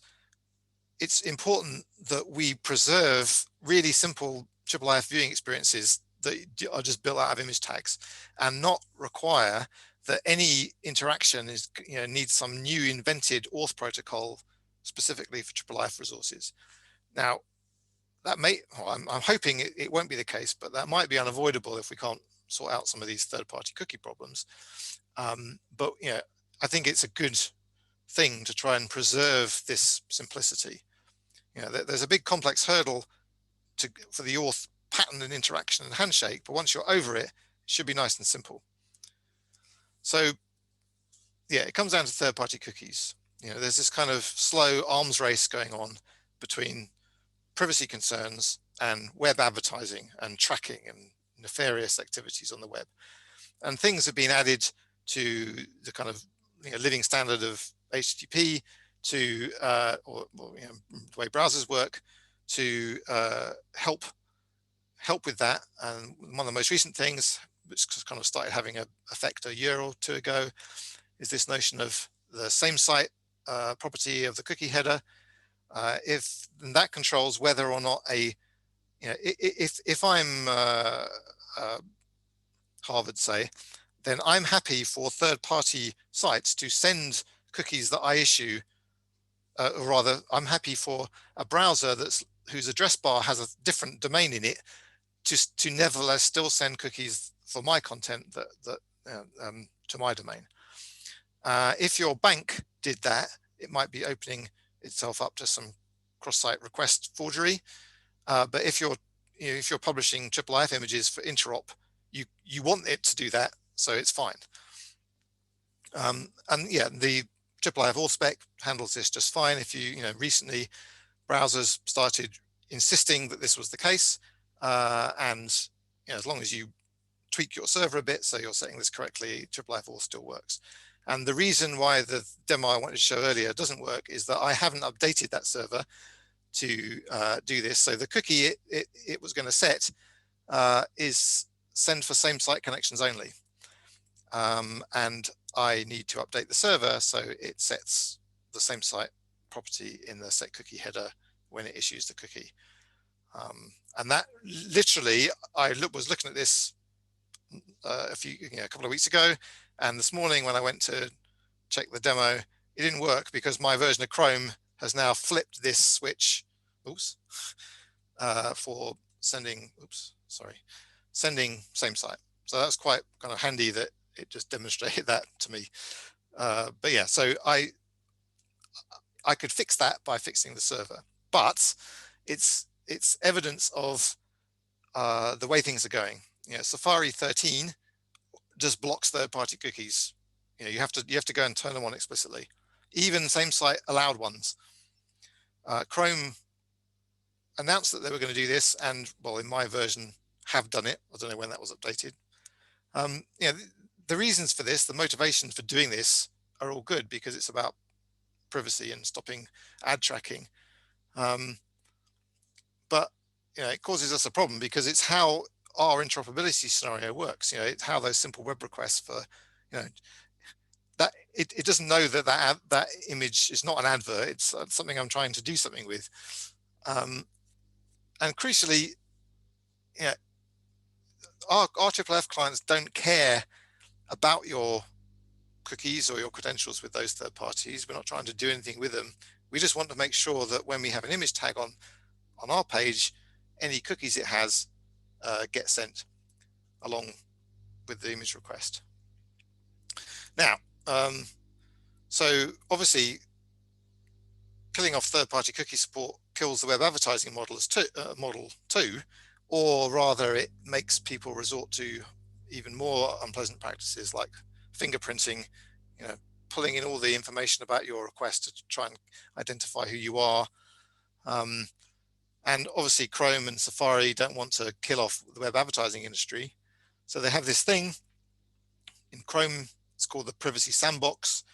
it's important that we preserve really simple IIIF viewing experiences that are just built out of image tags, and not require that any interaction is, needs some new invented auth protocol specifically for IIIF resources. Now, that may, well, I'm hoping it won't be the case, but that might be unavoidable if we can't sort out some of these third-party cookie problems. But I think it's a good thing to try and preserve this simplicity. There's a big complex hurdle for the auth pattern and interaction and handshake, but once you're over it, it should be nice and simple. So yeah, it comes down to third-party cookies. There's this kind of slow arms race going on between privacy concerns and web advertising and tracking and nefarious activities on the web. And things have been added to the kind of living standard of HTTP to or the way browsers work to help with that. And one of the most recent things, which kind of started having an effect a year or two ago, is this notion of the same site property of the cookie header. If that controls whether or not if I'm Harvard, say, then I'm happy for third-party sites to send cookies that I issue, or rather, I'm happy for a browser whose address bar has a different domain in it to nevertheless still send cookies for my content to my domain. If your bank did that, it might be opening itself up to some cross-site request forgery. But if you're publishing IIIF images for interop, you want it to do that, so it's fine. And yeah, the IIIF Auth spec handles this just fine. If recently browsers started insisting that this was the case, and as long as you tweak your server a bit so you're setting this correctly, IIIF Auth still works. And the reason why the demo I wanted to show earlier doesn't work is that I haven't updated that server to do this. So the cookie it was going to set is send for same site connections only. And I need to update the server so it sets the same site property in the set cookie header when it issues the cookie. And that literally, I was looking at this a couple of weeks ago, and this morning when I went to check the demo, it didn't work because my version of Chrome has now flipped this switch, for sending same site. So that's quite kind of handy that it just demonstrated that to me. But yeah, so I could fix that by fixing the server, but it's evidence of the way things are going. Safari 13 just blocks third-party cookies. You have to go and turn them on explicitly, even same site allowed ones. Chrome announced that they were going to do this, and well, in my version have done it. I don't know when that was updated. The reasons for this, the motivations for doing this are all good because it's about privacy and stopping ad tracking. But it causes us a problem because it's how our interoperability scenario works. It's how those simple web requests for, that it doesn't know that image is not an advert. It's something I'm trying to do something with. And crucially, our IIIF clients don't care about your cookies or your credentials with those third parties. We're not trying to do anything with them. We just want to make sure that when we have an image tag on our page, any cookies it has get sent along with the image request. Now, so obviously, killing off third-party cookie support kills the web advertising model too, or rather, it makes people resort to even more unpleasant practices like fingerprinting, pulling in all the information about your request to try and identify who you are. And obviously Chrome and Safari don't want to kill off the web advertising industry. So they have this thing in Chrome, it's called the Privacy Sandbox.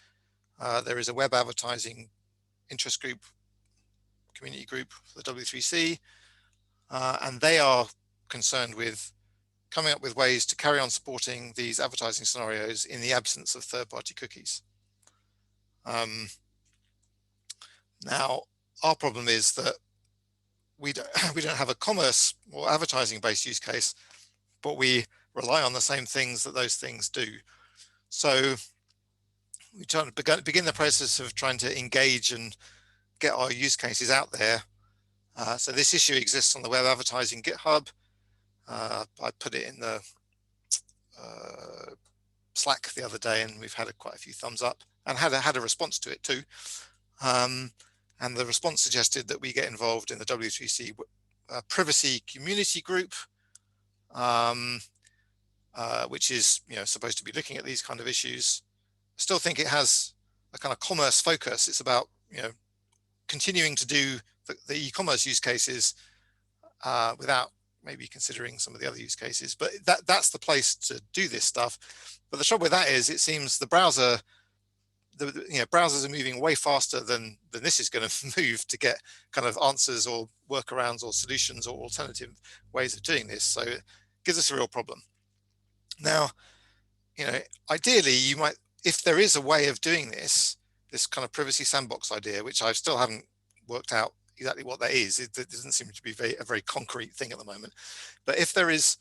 There is a web advertising interest group, community group, the W3C, and they are concerned with coming up with ways to carry on supporting these advertising scenarios in the absence of third-party cookies. Now, our problem is that we don't have a commerce or advertising-based use case, but we rely on the same things that those things do. So we try to begin the process of trying to engage and get our use cases out there. So this issue exists on the web advertising GitHub. I put it in the Slack the other day, and we've had quite a few thumbs up, and had a response to it too. And the response suggested that we get involved in the W3C privacy community group, which is supposed to be looking at these kind of issues. I still think it has a kind of commerce focus. It's about continuing to do the e-commerce use cases without maybe considering some of the other use cases, but that's the place to do this stuff. But the trouble with that is, it seems the browser, browsers are moving way faster than this is going to move to get kind of answers or workarounds or solutions or alternative ways of doing this. So it gives us a real problem. Now, ideally, you might, if there is a way of doing this kind of privacy sandbox idea, which I still haven't worked out exactly what that is. It doesn't seem to be a very concrete thing at the moment. But if there is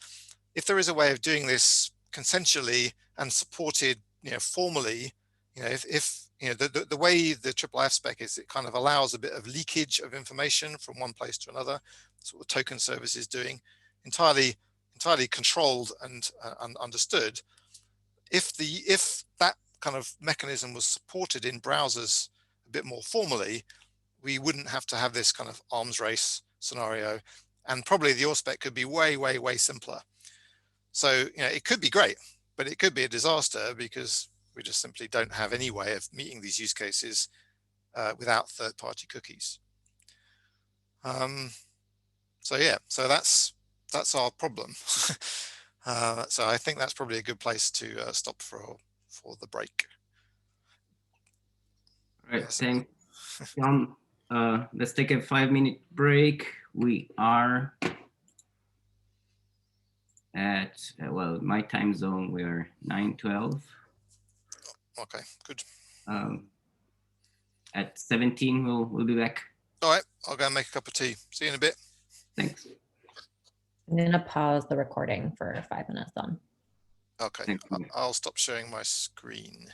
a way of doing this consensually and supported, formally, if the way the IIIF spec is, it kind of allows a bit of leakage of information from one place to another. That's what the token service is doing, entirely controlled and understood. If that kind of mechanism was supported in browsers a bit more formally, we wouldn't have to have this kind of arms race scenario, and probably the Auth spec could be way, way, way simpler. So it could be great, but it could be a disaster because we just simply don't have any way of meeting these use cases without third-party cookies. So yeah, so that's our problem. So I think that's probably a good place to stop for the break. All right, thanks, John. Let's take a 5-minute break. We are at, well, my time zone, we are 9:12. Okay, good. At 17, we'll be back. All right, I'll go and make a cup of tea. See you in a bit. Thanks. I'm going to pause the recording for 5 minutes then. Okay, I'll stop sharing my screen.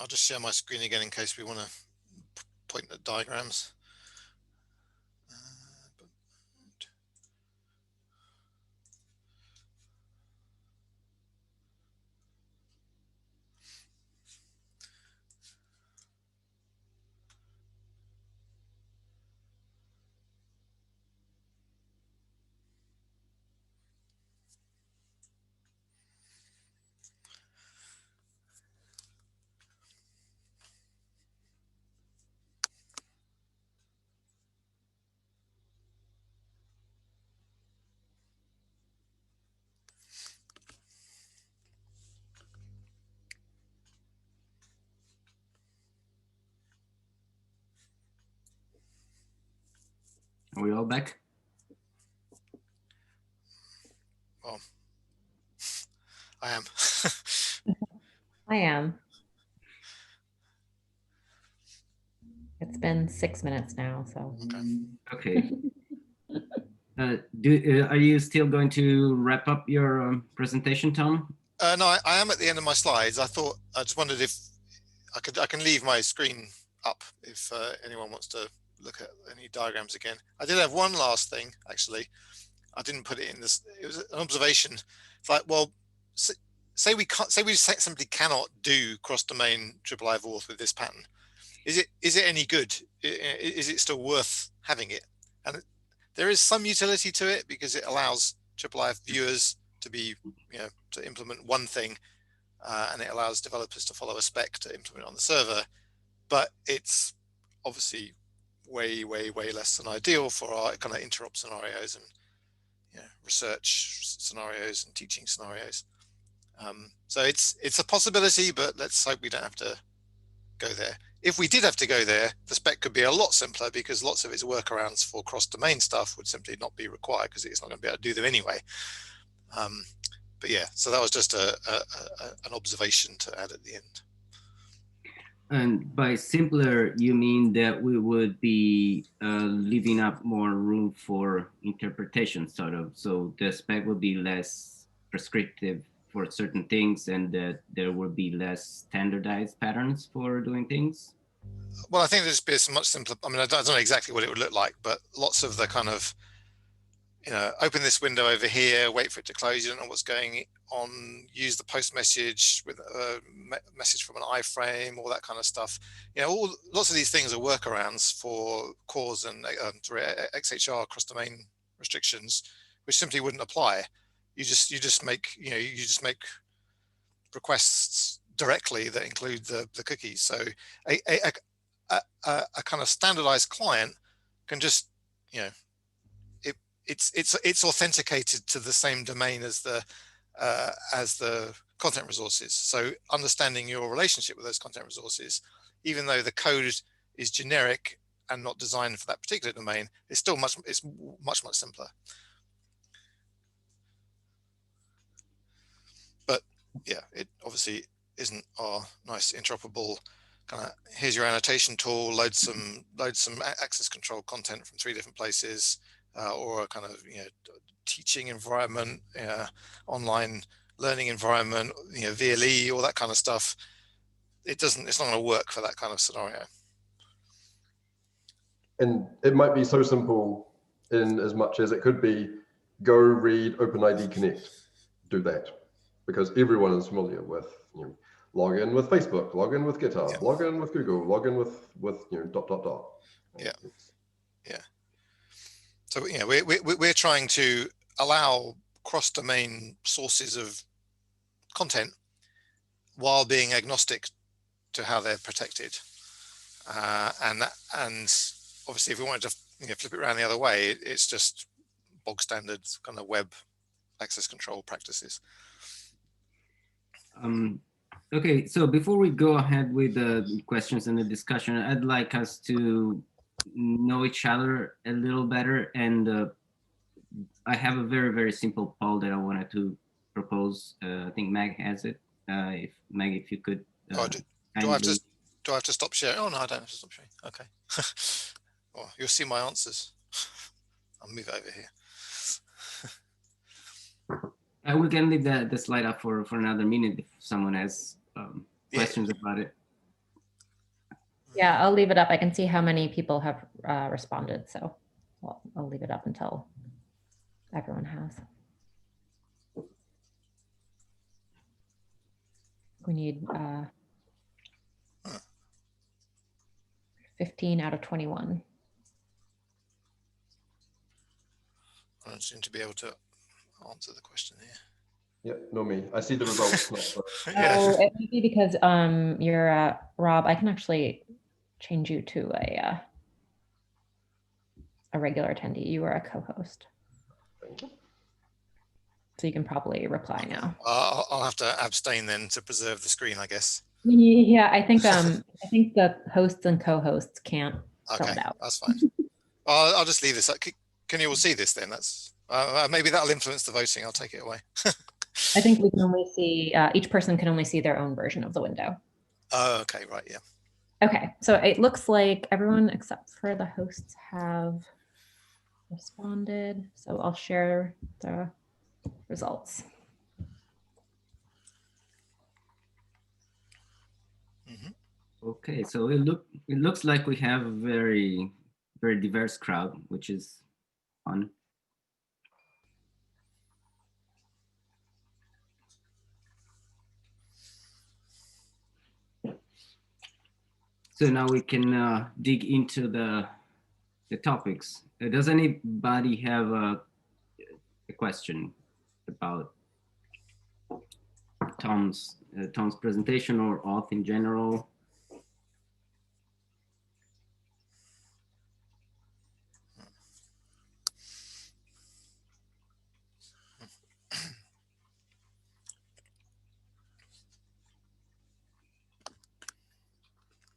I'll just share my screen again in case we want to point at diagrams. Are we all back? Well, I am. I am. It's been 6 minutes now, so. Okay. Okay. Are you still going to wrap up your presentation, Tom? No, I am at the end of my slides. I just wondered if I can leave my screen up if anyone wants to look at any diagrams again. I did have one last thing, actually. I didn't put it in this. It was an observation. It's like, well, say we simply cannot do cross-domain IIIF Auth with this pattern. Is it any good? Is it still worth having it? And there is some utility to it because it allows IIIF viewers to be, to implement one thing, and it allows developers to follow a spec to implement on the server. But it's obviously way, way, way less than ideal for our kind of interop scenarios and research scenarios and teaching scenarios. So it's a possibility, but let's hope we don't have to go there. If we did have to go there, the spec could be a lot simpler because lots of its workarounds for cross-domain stuff would simply not be required because it's not going to be able to do them anyway. yeah, so that was just an observation to add at the end. And by simpler, you mean that we would be leaving up more room for interpretation, sort of. So the spec would be less prescriptive for certain things, and that there would be less standardized patterns for doing things. Well, I think there's been much simpler. I mean, I don't know exactly what it would look like, but lots of the kind of, you know, open this window over here, wait for it to close. You don't know what's going on. Use the post message with a message from an iframe, all that kind of stuff. You know, lots of these things are workarounds for CORS and XHR cross domain restrictions, which simply wouldn't apply. You just make requests directly that include the cookies. So a kind of standardized client can just, you know, it's authenticated to the same domain as the content resources. So understanding your relationship with those content resources, even though the code is generic and not designed for that particular domain, it's still much simpler. But yeah, it obviously isn't our nice interoperable kind of, here's your annotation tool, load some access control content from 3 different places, or a kind of, you know, teaching environment, online learning environment, you know, VLE, all that kind of stuff. It's not going to work for that kind of scenario. And it might be so simple in as much as it could be, go read OpenID Connect, do that, because everyone is familiar with, you know, log in with Facebook, log in with GitHub, yeah, log in with Google, log in with you know, ... Yeah, yeah. So, you know, we're trying to allow cross-domain sources of content while being agnostic to how they're protected, and obviously, if we wanted to, you know, flip it around the other way, it's just bog standard kind of web access control practices. Okay, so before we go ahead with the questions and the discussion, I'd like us to know each other a little better, and I have a very, very simple poll that I wanted to propose. I think Meg has it. If Meg, if you could. Do I have to stop sharing? Oh no, I don't have to stop sharing. Okay. Well, you'll see my answers. I'll move over here. We can leave the slide up for another minute if someone has questions about it. Yeah, I'll leave it up. I can see how many people have responded, so I'll leave it up until everyone has. We need 15 out of 21. I don't seem to be able to answer the question here. Yep, no me. I see the results. Yeah. Oh, it may be because you're Rob. I can actually change you to a regular attendee. You are a co-host, so you can probably reply now. I'll have to abstain then to preserve the screen, I guess. Yeah, I think the hosts and co-hosts can't fill it out. That's fine. I'll just leave this. Can you all see this then? That's maybe that'll influence the voting. I'll take it away. I think we can only see, each person can only see their own version of the window. Oh, okay, right, yeah. Okay, so it looks like everyone except for the hosts have responded. So I'll share the results. Okay, so it looks like we have a very, very diverse crowd, which is fun. So now we can dig into the topics. Does anybody have a question about Tom's presentation or Auth in general?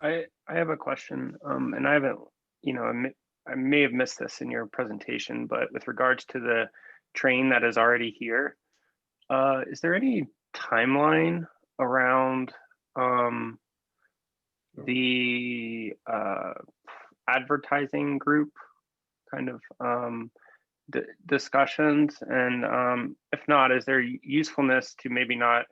I have a question, and I haven't, you know, I may have missed this in your presentation, but with regards to the train that is already here, Is there any timeline around the advertising group kind of discussions? And if not, is there usefulness to maybe not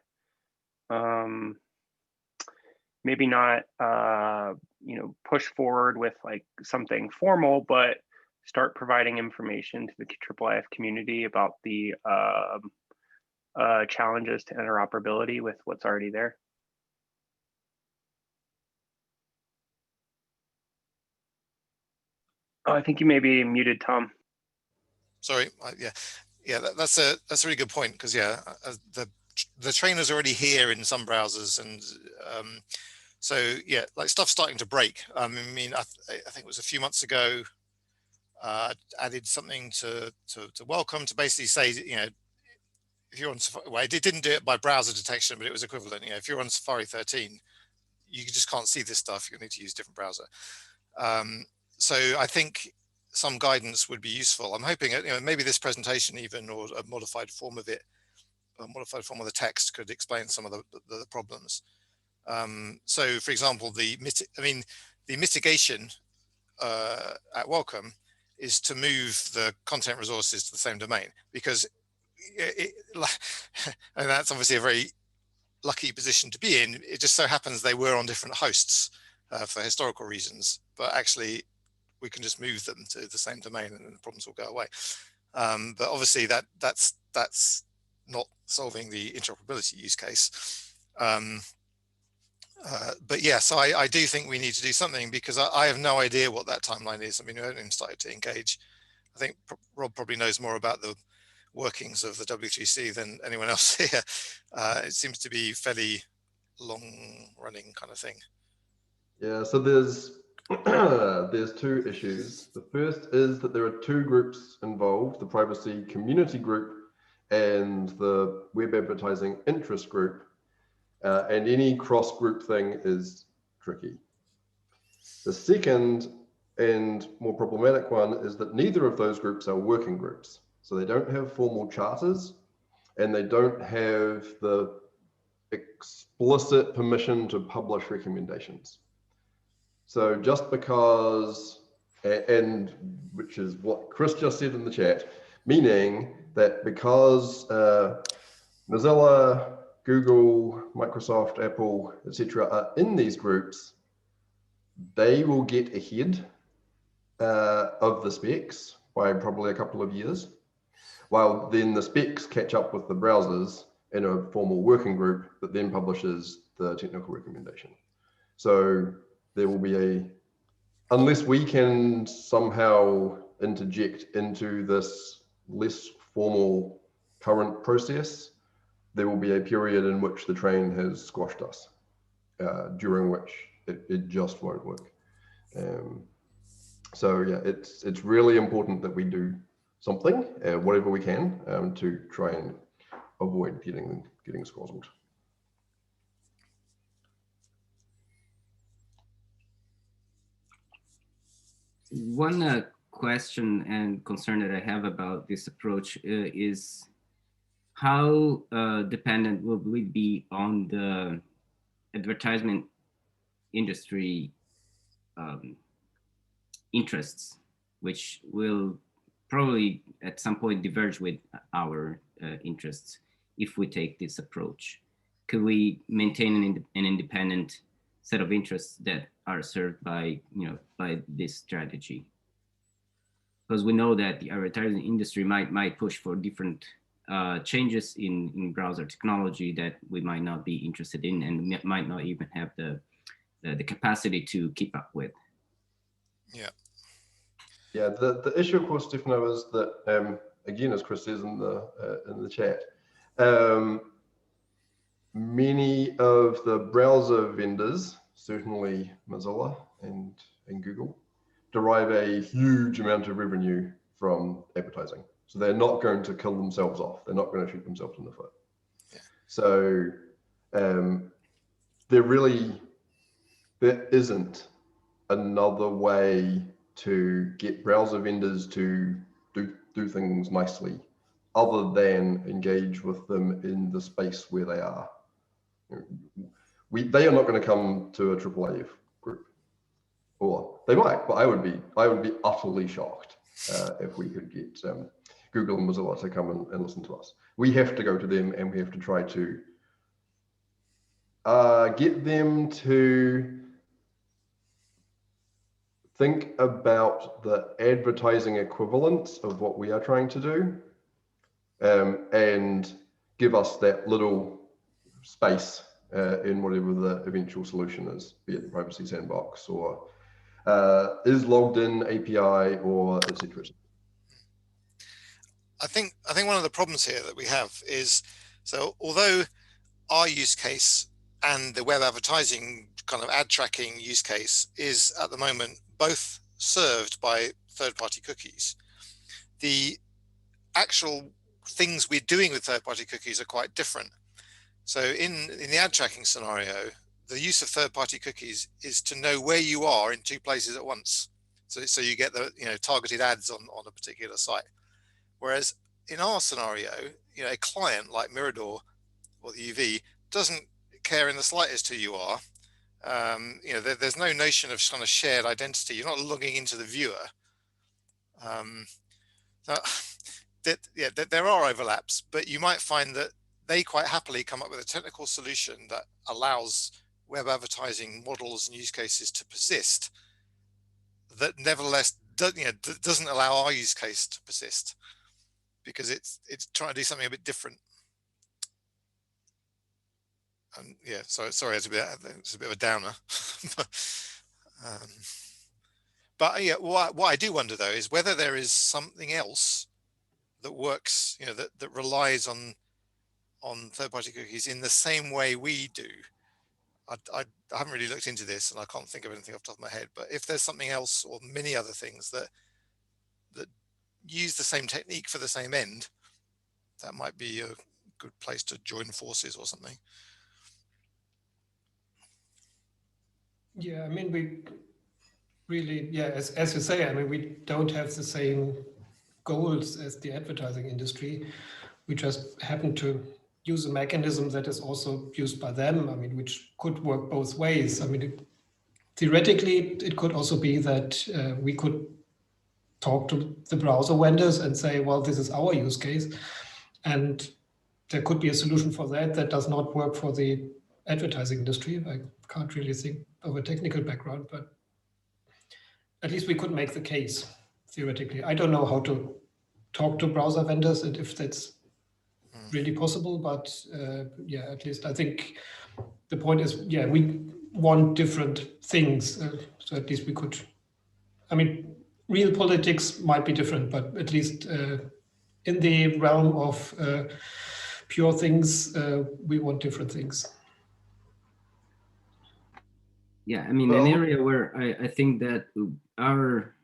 you know, push forward with like something formal, but start providing information to the IIIF community about the challenges to interoperability with what's already there? Oh, I think you may be muted, Tom. Sorry, that's a really good point, because the trainer's already here in some browsers, and so yeah, like stuff's starting to break. I mean, I think it was a few months ago, added something to welcome to basically say, you know, if you're on Safari, well, it didn't do it by browser detection, but it was equivalent. You know, if you're on Safari 13, you just can't see this stuff. You need to use a different browser. So I think some guidance would be useful. I'm hoping, you know, maybe this presentation even, or a modified form of it, a modified form of the text, could explain some of the problems. So, for example, the mitigation at welcome is to move the content resources to the same domain, because and that's obviously a very lucky position to be in. It just so happens they were on different hosts for historical reasons, but actually we can just move them to the same domain and the problems will go away. But obviously that's not solving the interoperability use case. But yeah, so I do think we need to do something, because I have no idea what that timeline is. I mean, we haven't even started to engage. I think Rob probably knows more about the workings of the W3C than anyone else here. It seems to be fairly long running kind of thing. Yeah, so there's two issues. The first is that there are two groups involved, the privacy community group and the web advertising interest group. And any cross group thing is tricky. The second and more problematic one is that neither of those groups are working groups. So they don't have formal charters, and they don't have the explicit permission to publish recommendations. So just because, and which is what Chris just said in the chat, meaning that because Mozilla, Google, Microsoft, Apple, etc. are in these groups, they will get ahead of the specs by probably a couple of years, while then the specs catch up with the browsers in a formal working group that then publishes the technical recommendation. So there will be unless we can somehow interject into this less formal current process, there will be a period in which the train has squashed us, during which it just won't work. So yeah, it's really important that we do something, whatever we can, to try and avoid getting squazzled. One question and concern that I have about this approach is how dependent will we be on the advertisement industry interests, which will probably at some point diverge with our interests if we take this approach. Could we maintain an independent set of interests that are served by, by this strategy? Because we know that the advertising industry might push for different changes in browser technology that we might not be interested in, and might not even have the capacity to keep up with. Yeah, the issue, of course, Stefano, is that again, as Chris says in the chat, many of the browser vendors, certainly Mozilla and Google, derive a huge amount of revenue from advertising. So they're not going to kill themselves off. They're not going to shoot themselves in the foot. Yeah. So there isn't another way to get browser vendors to do things nicely other than engage with them in the space where they are. They are not going to come to a IIIF group, or they might, but I would be utterly shocked if we could get Google and Mozilla to come and listen to us. We have to go to them, and we have to try to get them to think about the advertising equivalents of what we are trying to do, and give us that little space in whatever the eventual solution is, be it the privacy sandbox or is logged in API or etc. I think one of the problems here that we have is, so although our use case and the web advertising kind of ad tracking use case is at the moment both served by third-party cookies, the actual things we're doing with third-party cookies are quite different. So in the ad tracking scenario, the use of third-party cookies is to know where you are in two places at once. So you get the targeted ads on a particular site. Whereas in our scenario, a client like Mirador or the UV doesn't care in the slightest who you are. There's no notion of kind of shared identity. You're not logging into the viewer. There are overlaps, but you might find that they quite happily come up with a technical solution that allows web advertising models and use cases to persist, that nevertheless doesn't allow our use case to persist, because it's trying to do something a bit different. And yeah, sorry, it's a bit of a downer. But yeah, what I do wonder though is whether there is something else that works, that relies on third-party cookies in the same way we do. I haven't really looked into this, and I can't think of anything off the top of my head. But if there's something else, or many other things that use the same technique for the same end, that might be a good place to join forces or something. Yeah, I mean, we really, as you say, I mean, we don't have the same goals as the advertising industry. We just happen to use a mechanism that is also used by them, I mean, which could work both ways. I mean, theoretically, it could also be that we could talk to the browser vendors and say, well, this is our use case. And there could be a solution for that that does not work for the advertising industry. I can't really think of a technical background, but at least we could make the case theoretically. I don't know how to talk to browser vendors and if that's really possible, but yeah, at least I think the point is, yeah, we want different things. So at least we could, I mean, real politics might be different, but at least in the realm of pure things, we want different things. Yeah, I mean, an area where I think that our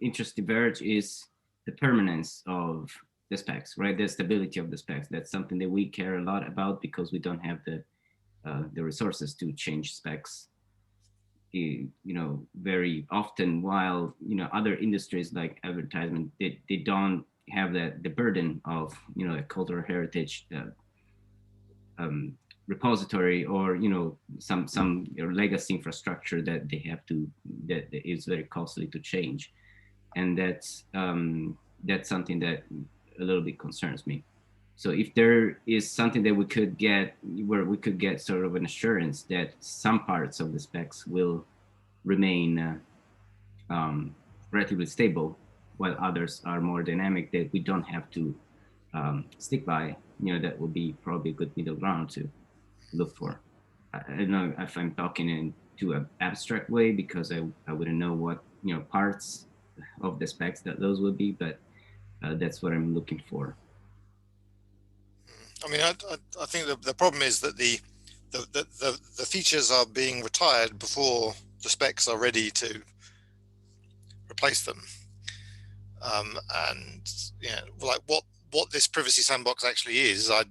interest diverge is the permanence of the specs, right? The stability of the specs. That's something that we care a lot about because we don't have the resources to change specs, very often, while, other industries like advertisement, they don't have the burden of, a cultural heritage repository or, some legacy infrastructure that they have to, that is very costly to change. And that's something that a little bit concerns me. So if there is something that we could get, where we could get sort of an assurance that some parts of the specs will remain relatively stable, while others are more dynamic, that we don't have to stick by, that would be probably a good middle ground to look for. I don't know if I'm talking into an abstract way, because I wouldn't know what, parts of the specs that those would be, but that's what I'm looking for. I mean, I think the problem is that the features are being retired before the specs are ready to replace them. And like what this privacy sandbox actually is, I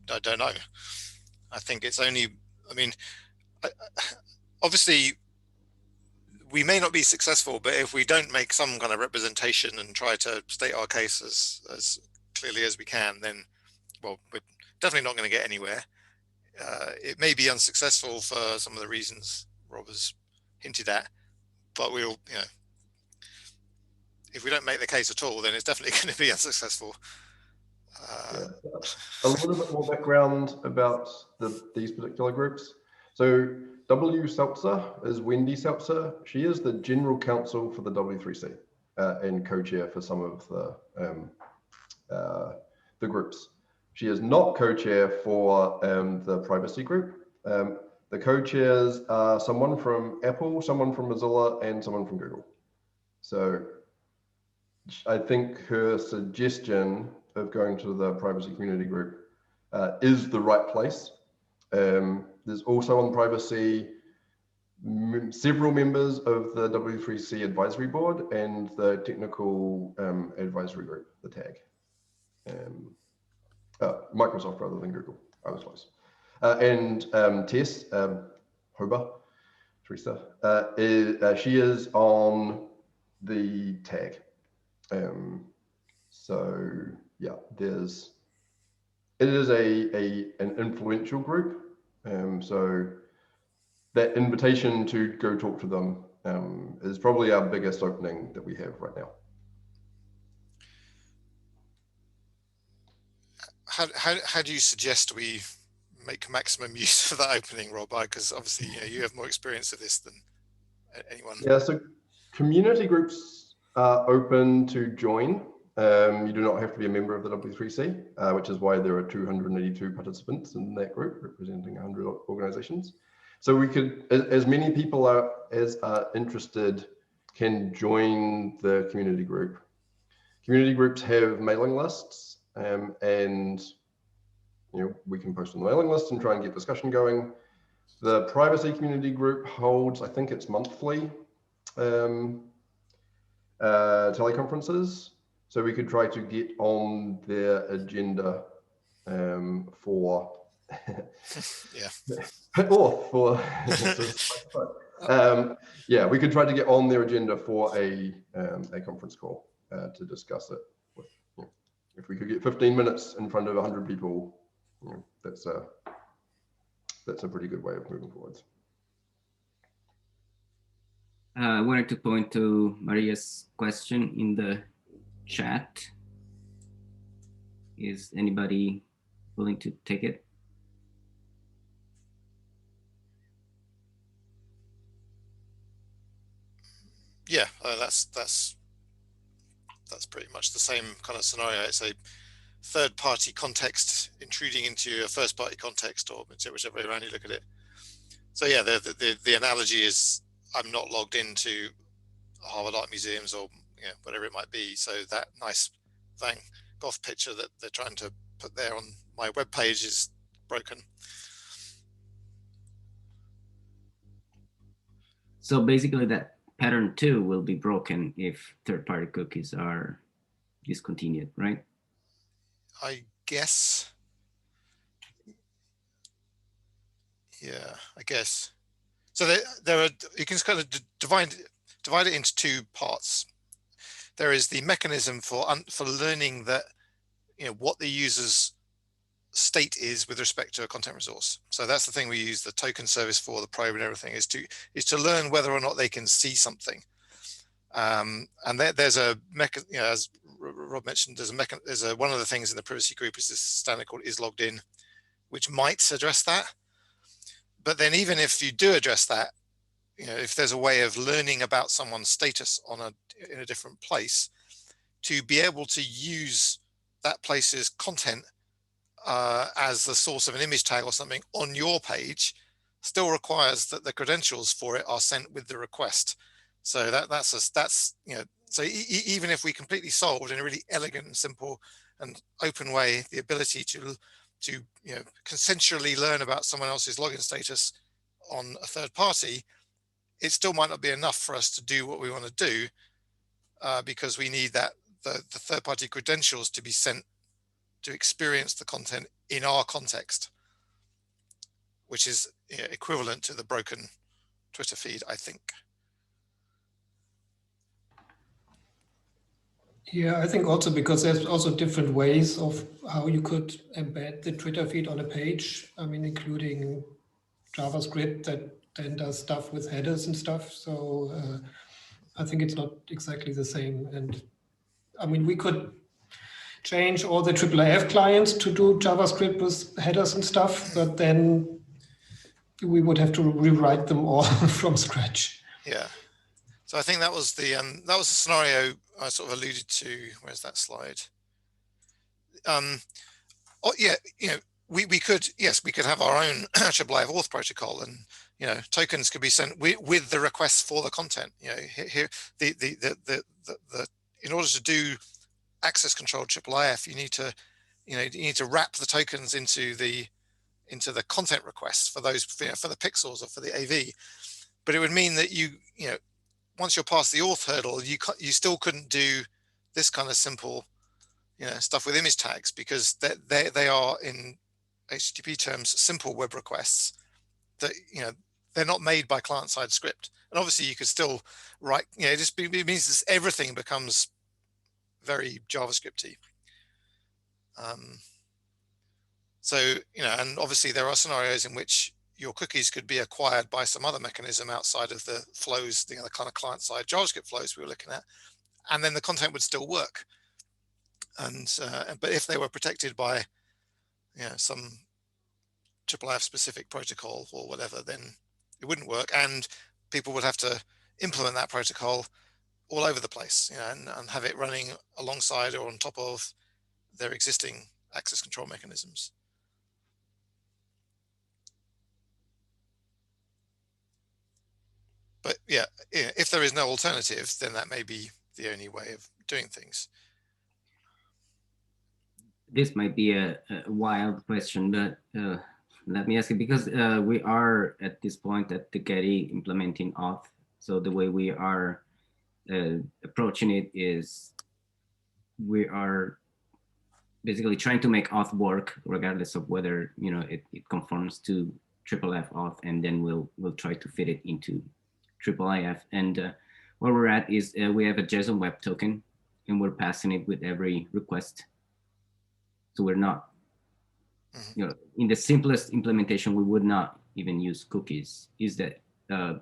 don't know. I think it's only, I mean, obviously we may not be successful, but if we don't make some kind of representation and try to state our case as clearly as we can, then, well, we're definitely not going to get anywhere. It may be unsuccessful for some of the reasons Rob has hinted at, but we'll, you know, if we don't make the case at all, then it's definitely going to be unsuccessful. Yeah. A little bit more background about these particular groups. So W. Seltzer is Wendy Seltzer. She is the general counsel for the W3C and co-chair for some of the groups. She is not co-chair for the privacy group. The co-chairs are someone from Apple, someone from Mozilla, and someone from Google. So I think her suggestion of going to the privacy community group is the right place. There's also on privacy several members of the W3C advisory board and the technical advisory group, the TAG. Microsoft rather than Google, I was close. And Tess Hoba, Teresa, she is on the TAG. So yeah, it is an influential group. So that invitation to go talk to them is probably our biggest opening that we have right now. How do you suggest we make maximum use of that opening, Rob? Because obviously, you know, you have more experience of this than anyone. Yeah, so community groups are open to join. You do not have to be a member of the W3C, which is why there are 282 participants in that group representing 100 organizations. So we could, as many people as are interested can join the community group. Community groups have mailing lists, and you know, we can post on the mailing list and try and get discussion going. The privacy community group holds, I think it's monthly teleconferences. So we could try to get on their agenda for yeah, we could try to get on their agenda for a conference call to discuss it. With, you know, if we could get 15 minutes in front of 100 people, you know, that's a pretty good way of moving forwards. I wanted to point to Maria's question in the chat. Is anybody willing to take it? Yeah, that's pretty much the same kind of scenario. It's a third-party context intruding into a first-party context, or whichever way around you look at it. So yeah, the analogy is I'm not logged into Harvard Art Museums or whatever it might be. So that nice Van Gogh picture that they're trying to put there on my webpage is broken. So basically that pattern 2 will be broken if third-party cookies are discontinued, right? I guess. Yeah, I guess. So there are, you can kind of divide it into two parts. There is the mechanism for learning that, you know, what the user's state is with respect to a content resource. So that's the thing we use the token service for, the probe and everything, is to learn whether or not they can see something. And there's a mechanism, you know, as Rob mentioned, there's one of the things in the privacy group is this standard called isLoggedIn, which might address that. But then even if you do address that, you know, if there's a way of learning about someone's status in a different place, to be able to use that place's content as the source of an image tag or something on your page, still requires that the credentials for it are sent with the request. So that's you know, so even if we completely solved in a really elegant and simple and open way the ability to you know, consensually learn about someone else's login status on a third party, it still might not be enough for us to do what we want to do, because we need the third party credentials to be sent to experience the content in our context, which is, you know, equivalent to the broken Twitter feed, I think. Yeah, I think also because there's also different ways of how you could embed the Twitter feed on a page. I mean, including JavaScript that then does stuff with headers and stuff. So I think it's not exactly the same. And I mean, we could change all the IIIF clients to do JavaScript with headers and stuff, but then we would have to rewrite them all from scratch. Yeah. So I think that was the scenario I sort of alluded to. Where's that slide? Oh yeah, we could have our own IIIF Auth protocol, and tokens could be sent with the requests for the content. Here in order to do access control IIIF, you need to wrap the tokens into the content requests for those for the pixels or for the AV. But it would mean that once you're past the auth hurdle, you still couldn't do this kind of simple stuff with image tags, because they are, in HTTP terms, simple web requests that they're not made by client-side script. And obviously you could still write, it means that everything becomes very JavaScripty. So and obviously there are scenarios in which your cookies could be acquired by some other mechanism outside of the flows, the kind of client-side JavaScript flows we were looking at, and then the content would still work. And but if they were protected by some IIIF specific protocol or whatever, then it wouldn't work, and people would have to implement that protocol all over the place, and have it running alongside or on top of their existing access control mechanisms. But yeah, if there is no alternative, then that may be the only way of doing things. This might be a wild question, but let me ask it, because we are at this point at the Getty implementing auth. So the way we are approaching it is we are basically trying to make auth work regardless of whether it conforms to IIIF auth, and then we'll try to fit it into IIIF. And where we're at is we have a JSON web token, and we're passing it with every request. So we're not, in the simplest implementation, we would not even use cookies. Is that a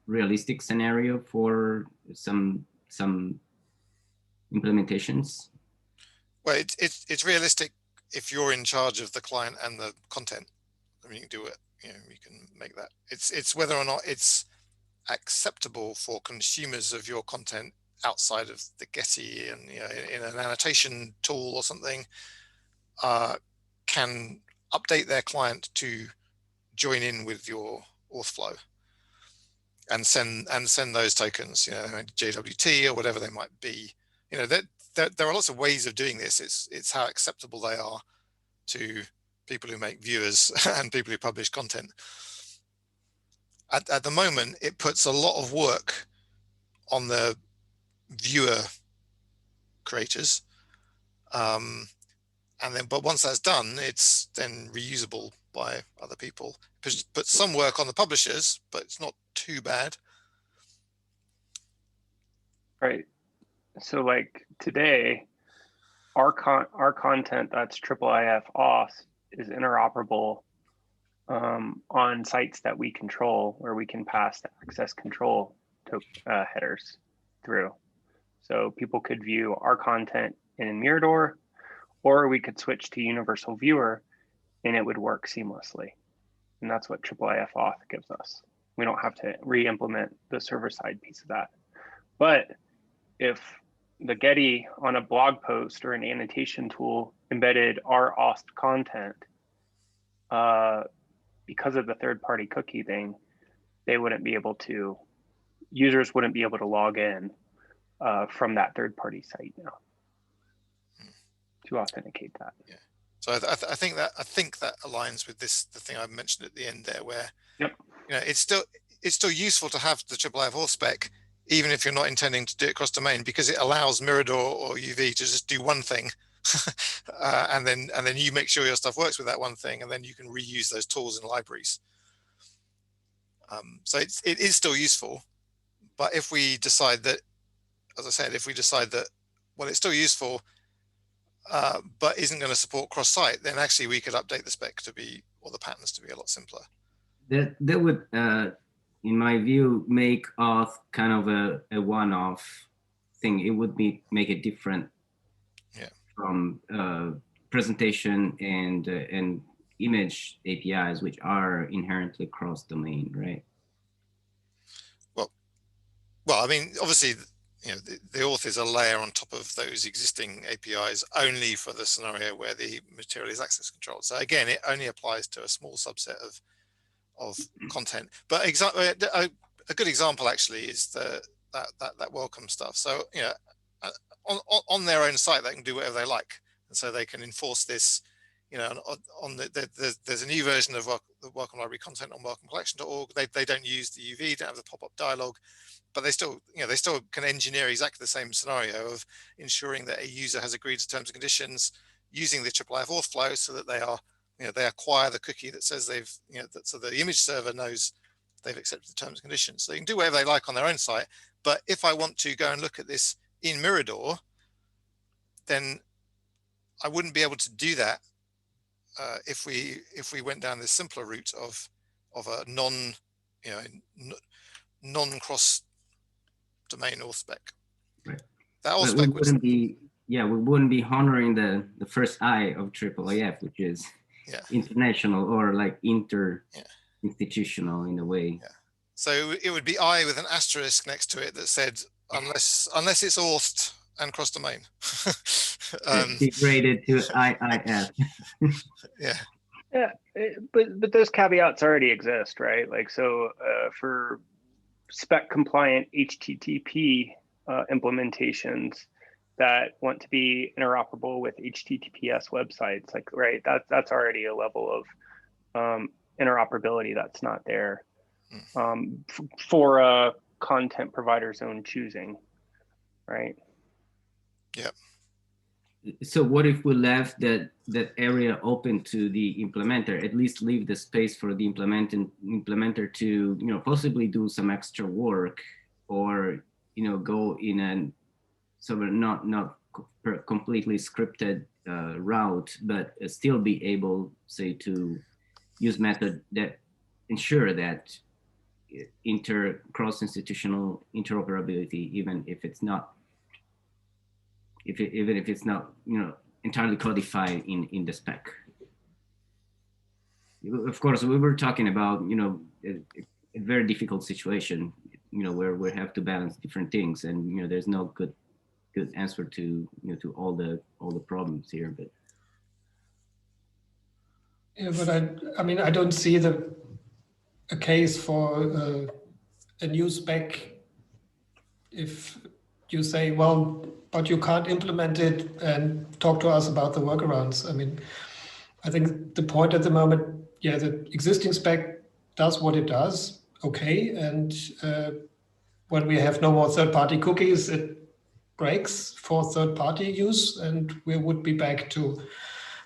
realistic scenario for some implementations? Well, it's realistic if you're in charge of the client and the content. I mean, you can do it. You can make that. It's whether or not it's acceptable for consumers of your content outside of the Getty, and in an annotation tool or something, can update their client to join in with your auth flow and send those tokens, JWT or whatever they might be. There are lots of ways of doing this. It's how acceptable they are to people who make viewers and people who publish content. At the moment, it puts a lot of work on the viewer creators. But once that's done, it's then reusable by other people. Put some work on the publishers, but it's not too bad. Right. So like today, our content that's IIIF Auth is interoperable on sites that we control, where we can pass the access control headers through. So people could view our content in Mirador, or we could switch to Universal Viewer and it would work seamlessly. And that's what IIIF Auth gives us. We don't have to re-implement the server-side piece of that. But if the Getty on a blog post or an annotation tool embedded our auth content, because of the third-party cookie thing, they wouldn't be able to, users wouldn't be able to log in from that third-party site now to authenticate that. Yeah. So I think that aligns with the thing I mentioned at the end there, where it's still useful to have the IIIF Auth spec, even if you're not intending to do it cross domain, because it allows Mirador or UV to just do one thing, and then you make sure your stuff works with that one thing, and then you can reuse those tools and libraries. So it is still useful, but if we decide that, as I said, if we decide that well, it's still useful, but isn't going to support cross-site, then actually we could update the spec to be, or the patterns to be a lot simpler. That would, in my view, make auth kind of a one-off thing. It would make it different from presentation and image APIs, which are inherently cross-domain, right? Well, I mean, obviously, the auth is a layer on top of those existing APIs only for the scenario where the material is access controlled. So again, it only applies to a small subset of content. But a good example actually is that welcome stuff. So on their own site, they can do whatever they like, and so they can enforce this. There's a new version of the welcome library content on welcomecollection.org. They don't use the UV, don't have the pop-up dialogue, but they still can engineer exactly the same scenario of ensuring that a user has agreed to terms and conditions using the IIIF Auth flow, so that they acquire the cookie that says so the image server knows they've accepted the terms and conditions. So they can do whatever they like on their own site. But if I want to go and look at this in Mirador, then I wouldn't be able to do that if we went down this simpler route of a non-cross domain auth spec. Right. That auth spec would we wouldn't be honoring the first I of IIIF, which is international or like inter-institutional in a way. Yeah. So it would be I with an asterisk next to it that said unless it's authed and cross domain. Degraded to IIF. Yeah, but those caveats already exist, right? Like, so for spec compliant HTTP implementations that want to be interoperable with HTTPS websites, like, right, that's already a level of interoperability that's not there for a content provider's own choosing, right? Yeah. So what if we left that area open to the implementer, at least leave the space for the implementer to, possibly do some extra work, or, go in a sort of not completely scripted route, but still be able, say, to use method that ensure that cross-institutional interoperability, even if it's not even if it's not entirely codified in the spec. Of course, we were talking about a very difficult situation, where we have to balance different things, and there's no good answer to to all the problems here. But yeah, but I mean, I don't see a case for a new spec if you say, well, but you can't implement it and talk to us about the workarounds. I mean, I think the point at the moment, the existing spec does what it does, okay, and when we have no more third-party cookies, it breaks for third-party use, and we would be back to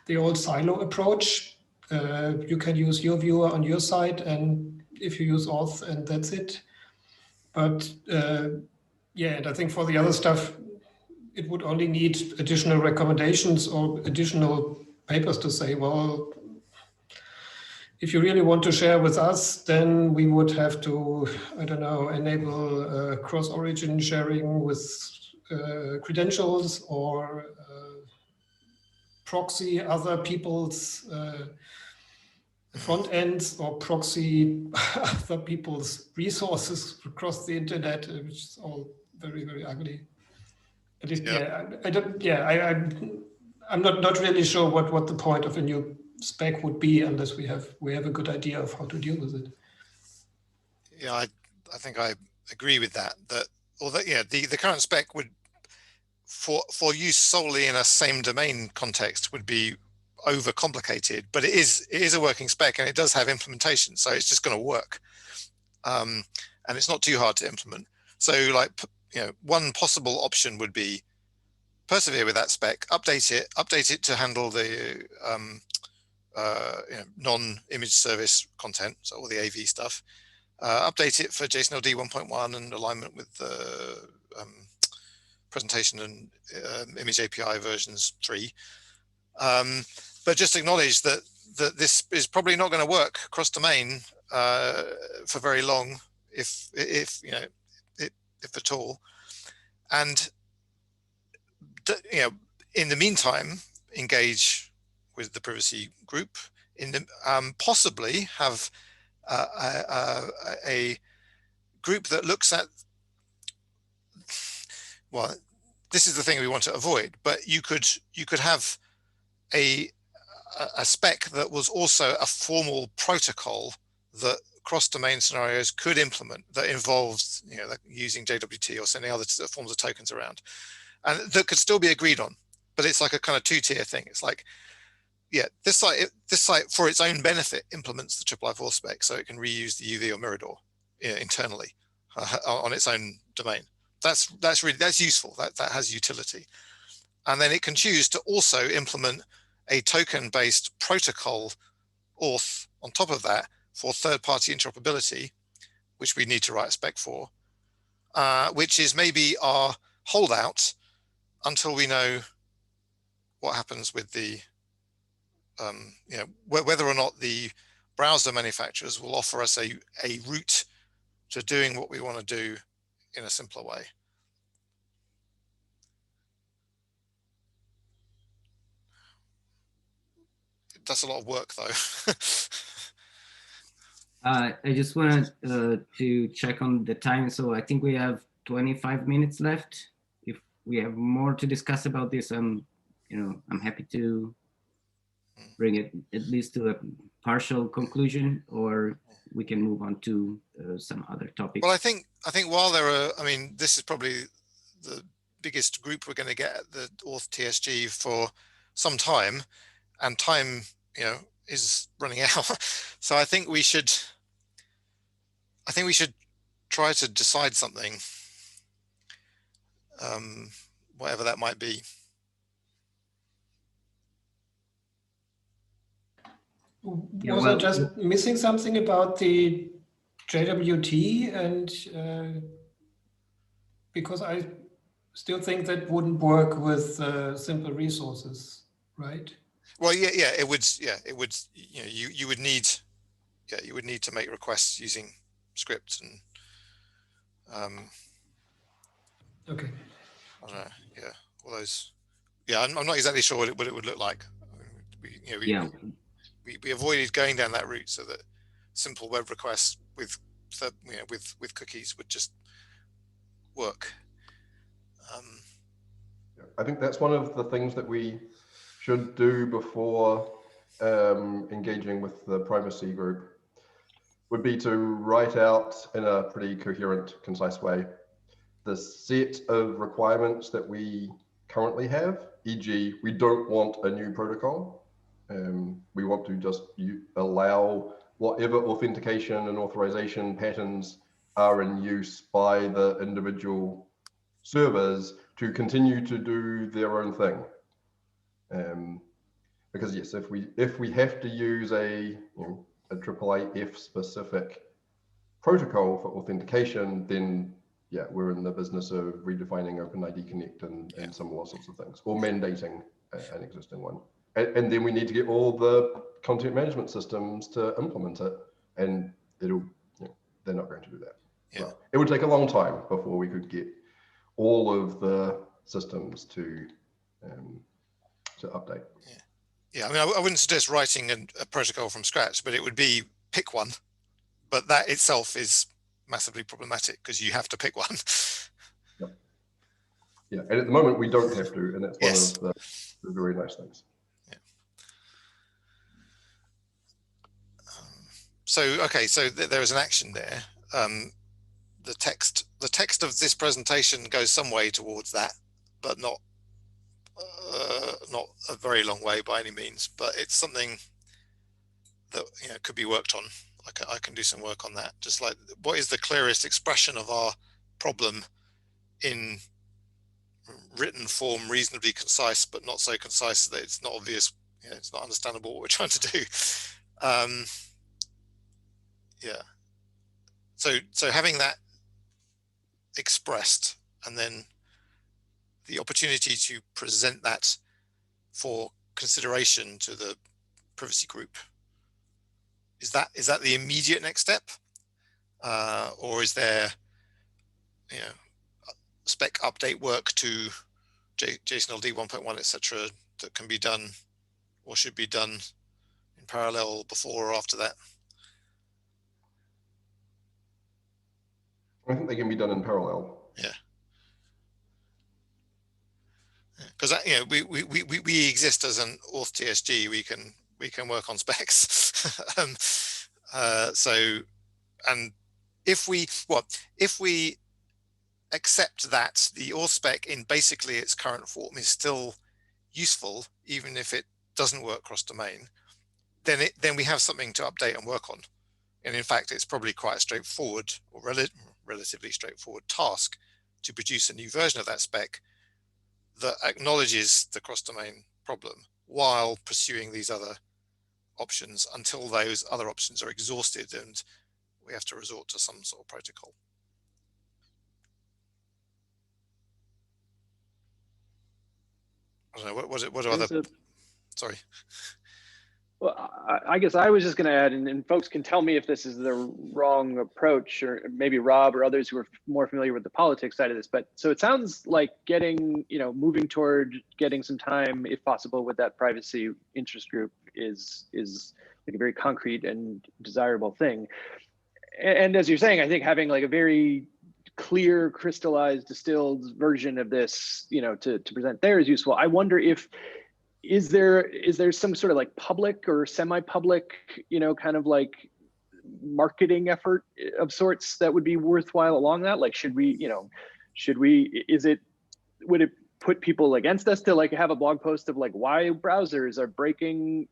the old silo approach. You can use your viewer on your side, and if you use auth, and that's it. But and I think for the other stuff, it would only need additional recommendations or additional papers to say, well, if you really want to share with us, then we would have to, I don't know, enable cross-origin sharing with credentials, or proxy other people's front ends, or proxy other people's resources across the internet, which is all very, very ugly. At least, I'm not really sure what the point of a new spec would be unless we have a good idea of how to deal with it. Yeah, I think I agree with that. That although the current spec would for use solely in a same domain context would be overcomplicated, but it is a working spec, and it does have implementation, so it's just going to work, and it's not too hard to implement. So like one possible option would be persevere with that spec, update it to handle the non-image service content, so all the AV stuff, update it for JSON-LD 1.1 and alignment with the presentation and image API versions 3. But just acknowledge that this is probably not going to work cross domain for very long, if you know, if at all. And you know, in the meantime, engage with the privacy group. In the possibly have a group that looks at, well, this is the thing we want to avoid, but you could have a spec that was also a formal protocol that cross-domain scenarios could implement, that involves, you know, like using JWT or sending other forms of tokens around, and that could still be agreed on. But it's like a kind of two-tier thing. It's like, yeah, this site for its own benefit implements the IIIF Auth spec, so it can reuse the UV or Mirador, you know, internally on its own domain. That's useful. That has utility. And then it can choose to also implement a token-based protocol auth on top of that for third-party interoperability, which we need to write a spec for, which is maybe our holdout until we know what happens with the, you know, whether or not the browser manufacturers will offer us a route to doing what we want to do in a simpler way. That's a lot of work, though. I just wanted to check on the time. So I think we have 25 minutes left. If we have more to discuss about this, you know, I'm happy to bring it at least to a partial conclusion, or we can move on to some other topics. Well, I think while there are, I mean, this is probably the biggest group we're going to get at the Auth TSG for some time, and time, you know, is running out. So I think we should try to decide something, whatever that might be. Was I just missing something about the JWT? And because I still think that wouldn't work with simple resources, right? Well, yeah, it would. Yeah, it would. You know, you would need, yeah, you would need to make requests using scripts and. Okay. I don't know. Yeah, all those. Yeah, I'm not exactly sure what it would look like. We avoided going down that route so that simple web requests with, you know, with cookies would just work. I think that's one of the things that we should do before engaging with the privacy group, would be to write out in a pretty coherent, concise way the set of requirements that we currently have, e.g. we don't want a new protocol. We want to just allow whatever authentication and authorization patterns are in use by the individual servers to continue to do their own thing. Because yes, if we have to use a IIIF specific protocol for authentication, then yeah, we're in the business of redefining OpenID Connect and similar sorts of things, or mandating an existing one. And then we need to get all the content management systems to implement it, and it'll, they're not going to do that. Yeah. Well, it would take a long time before we could get all of the systems to update. Yeah, I mean, I wouldn't suggest writing a protocol from scratch, but it would be pick one. But that itself is massively problematic because you have to pick one. Yep. Yeah, and at the moment we don't have to, and that's one of the very nice things. Yeah. So okay, so there is an action there. The text of this presentation goes some way towards that, but not a very long way by any means. But it's something that, you know, could be worked on. I can do some work on that. Just like, what is the clearest expression of our problem in written form, reasonably concise, but not so concise that it's not obvious, you know, it's not understandable what we're trying to do. Yeah. So having that expressed and then the opportunity to present that for consideration to the privacy group. Is that the immediate next step, or is there, you know, spec update work to JSON-LD 1.1, etc., that can be done or should be done in parallel before or after that? I think they can be done in parallel. Yeah. Because you know, we exist as an Auth TSG. We can work on specs. So, and if we accept that the Auth spec in basically its current form is still useful, even if it doesn't work cross domain, then we have something to update and work on. And in fact, it's probably quite a straightforward or relatively straightforward task to produce a new version of that spec that acknowledges the cross-domain problem while pursuing these other options until those other options are exhausted and we have to resort to some sort of protocol. I don't know, what do other, sorry. Well, I guess I was just going to add, and folks can tell me if this is the wrong approach, or maybe Rob or others who are more familiar with the politics side of this. But so it sounds like getting, you know, moving toward getting some time, if possible, with that privacy interest group is like a very concrete and desirable thing. And as you're saying, I think having like a very clear, crystallized, distilled version of this, you know, to present there is useful. I wonder if is there some sort of like public or semi-public, you know, kind of like marketing effort of sorts that would be worthwhile along that? Like, would it put people against us to like have a blog post of like why browsers are breaking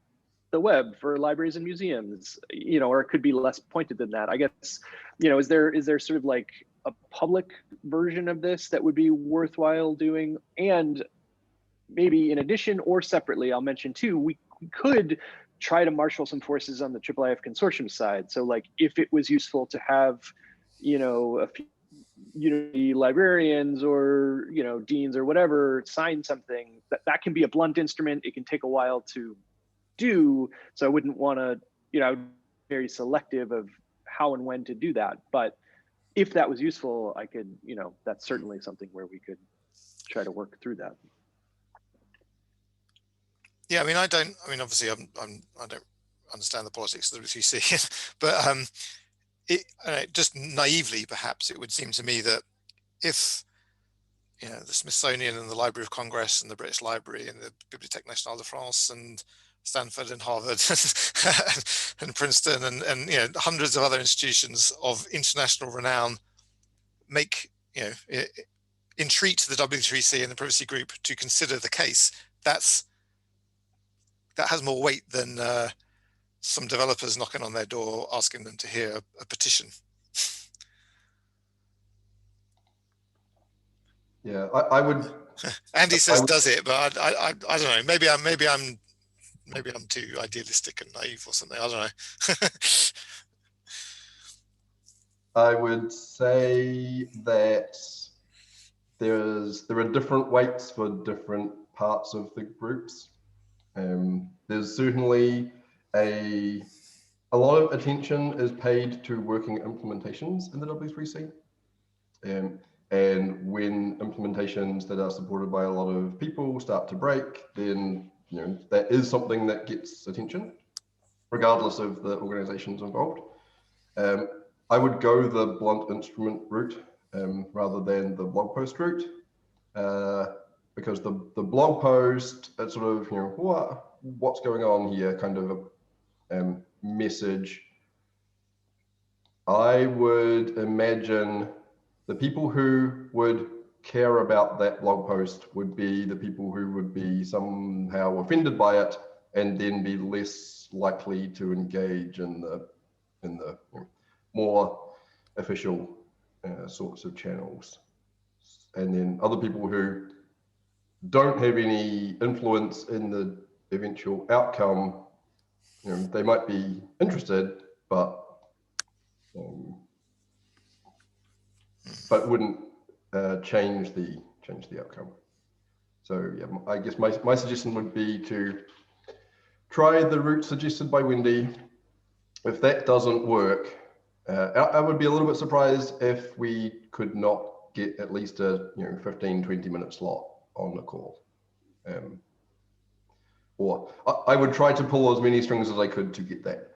the web for libraries and museums, you know, or it could be less pointed than that. I guess, you know, is there sort of like a public version of this that would be worthwhile doing? And maybe in addition or separately, I'll mention too, we could try to marshal some forces on the IIIF consortium side. So like if it was useful to have, you know, a few Unity librarians or, you know, deans or whatever sign something, that can be a blunt instrument. It can take a while to do. So I wouldn't want to, you know, very selective of how and when to do that. But if that was useful, I could, you know, that's certainly something where we could try to work through that. Yeah, I mean, obviously, I don't understand the politics of the WCC, but just naively, perhaps, it would seem to me that if, you know, the Smithsonian and the Library of Congress and the British Library and the Bibliothèque Nationale de France and Stanford and Harvard and Princeton and you know, hundreds of other institutions of international renown make, you know, entreat the W3C and the privacy group to consider the case, that has more weight than some developers knocking on their door asking them to hear a petition. Yeah, I would. Andy says does it, but I don't know. Maybe I'm too idealistic and naive or something. I don't know. I would say that there are different weights for different parts of the groups. There's certainly a lot of attention is paid to working implementations in the W3C. And when implementations that are supported by a lot of people start to break, then, you know, that is something that gets attention, regardless of the organizations involved. I would go the blunt instrument route rather than the blog post route, because the blog post, it's sort of, you know, what's going on here kind of a message. I would imagine the people who would care about that blog post would be the people who would be somehow offended by it and then be less likely to engage in the you know, more official sorts of channels. And then other people who don't have any influence in the eventual outcome, you know, they might be interested, but wouldn't change the outcome. So yeah, I guess my suggestion would be to try the route suggested by Wendy. If that doesn't work, I would be a little bit surprised if we could not get at least a 15-20 minute slot on the call. Or I would try to pull as many strings as I could to get that.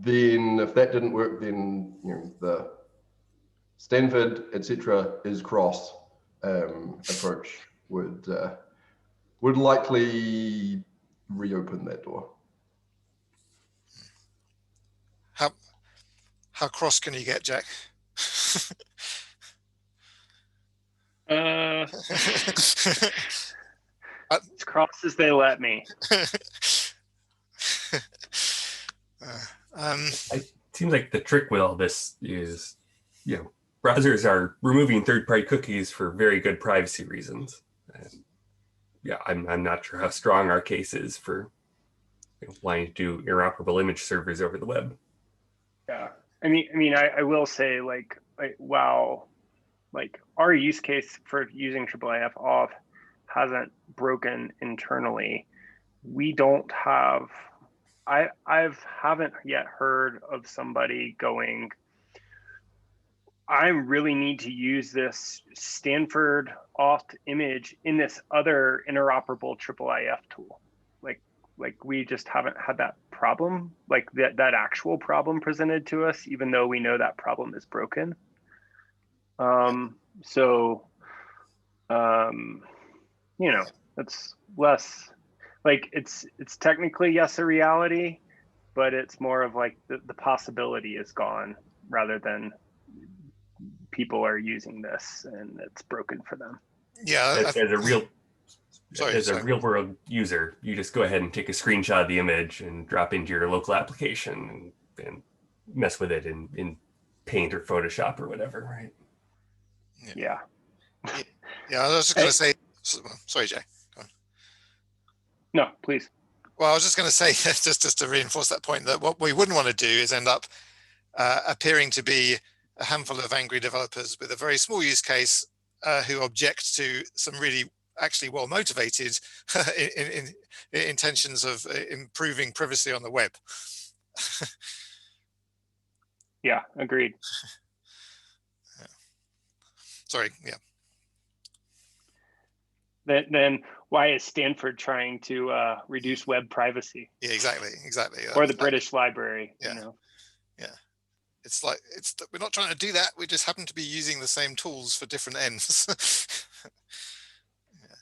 Then if that didn't work, then the Stanford, etc. is cross approach would likely reopen that door. How cross can you get, Jack? As cross as they let me. It seems like the trick with all this is, browsers are removing third-party cookies for very good privacy reasons. And yeah, I'm not sure how strong our case is for wanting to do interoperable image servers over the web. Yeah, I will say while our use case for using IIIF Auth hasn't broken internally, we don't have. I haven't yet heard of somebody going, I really need to use this Stanford Auth image in this other interoperable IIIF tool. Like we just haven't had that problem, like that actual problem presented to us, even though we know that problem is broken. It's less like it's technically, yes, a reality, but it's more of like the possibility is gone rather than people are using this and it's broken for them. Yeah. As a real world user, you just go ahead and take a screenshot of the image and drop into your local application and mess with it in Paint or Photoshop or whatever, right? Yeah. Yeah, I was just going to say, sorry, Jay. Go on. No, please. Well, I was just going to say, just to reinforce that point, that what we wouldn't want to do is end up appearing to be a handful of angry developers with a very small use case who object to some really actually well-motivated intentions of improving privacy on the web. Yeah, agreed. Yeah. Sorry, yeah. Then why is Stanford trying to reduce web privacy? Yeah, exactly. Or the British Library, Yeah. Yeah. It's like, we're not trying to do that. We just happen to be using the same tools for different ends. Yeah.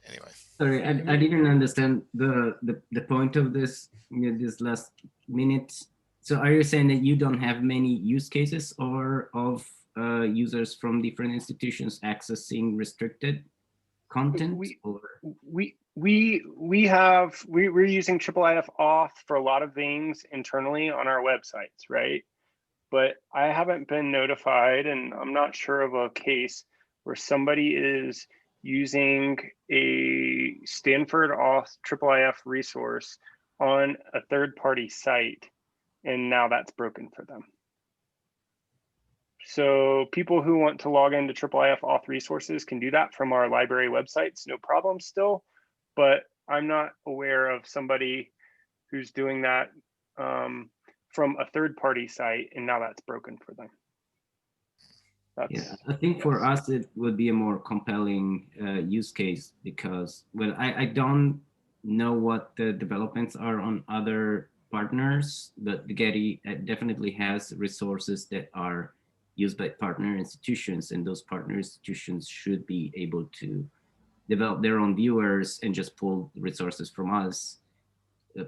Anyway. Sorry, I didn't understand the point of this this last minute. So are you saying that you don't have many use cases or of users from different institutions accessing restricted content? We're using IIIF Auth for a lot of things internally on our websites, right? But I haven't been notified, and I'm not sure of a case where somebody is using a Stanford Auth IIIF resource on a third-party site, and now that's broken for them. So people who want to log into IIIF Auth resources can do that from our library websites, no problem still, but I'm not aware of somebody who's doing that from a third-party site, and now that's broken for them. Yeah, I think for us, it would be a more compelling use case because, well, I don't know what the developments are on other partners, but the Getty definitely has resources that are used by partner institutions, and those partner institutions should be able to develop their own viewers and just pull resources from us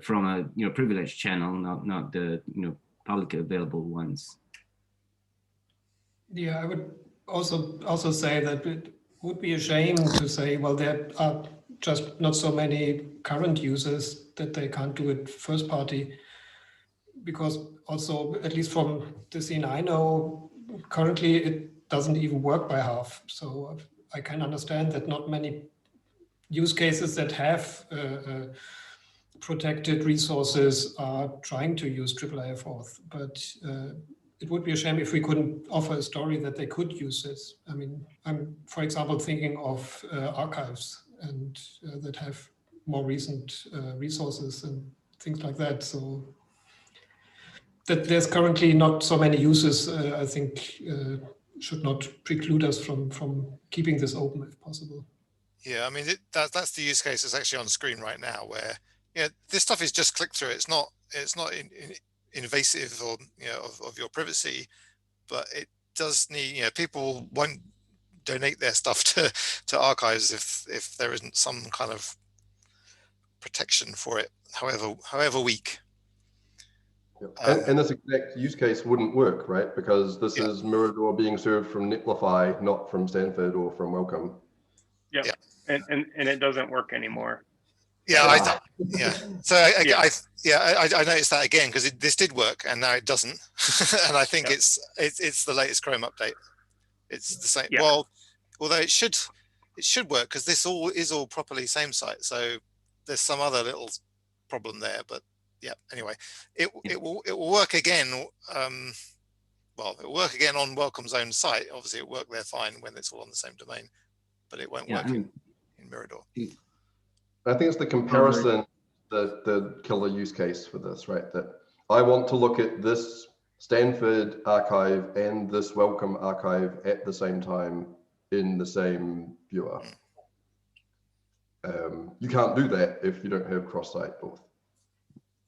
from a privileged channel, not the publicly available ones. Yeah, I would also say that it would be a shame to say, well, there are just not so many current users that they can't do it first party, because also, at least from the scene I know, currently it doesn't even work by half. So I can understand that not many use cases that have protected resources are trying to use IIIF Auth, but it would be a shame if we couldn't offer a story that they could use this. I mean, I'm, for example, thinking of archives and that have more recent resources and things like that. So that there's currently not so many uses, I think, should not preclude us from keeping this open if possible. Yeah, I mean, that's the use case that's actually on screen right now, where this stuff is just click through. It's not invasive or of your privacy, but it does need people won't donate their stuff to archives if there isn't some kind of protection for it, however weak. And this exact use case wouldn't work, right? Because this is Mirador being served from Netlify, not from Stanford or from Welcome. Yep. Yeah. And it doesn't work anymore. Yeah, So I noticed that again because this did work and now it doesn't, and I think it's the latest Chrome update. It's the same. Yeah. Well, although it should work because this is all properly same site. So there's some other little problem there, but yeah. Anyway, it will work again. Well, it will work again on Welcome's own site. Obviously, it worked there fine when it's all on the same domain, but it won't work in Mirador. I think it's the comparison, the killer use case for this, right? That I want to look at this Stanford archive and this Welcome archive at the same time in the same viewer. You can't do that if you don't have cross-site both.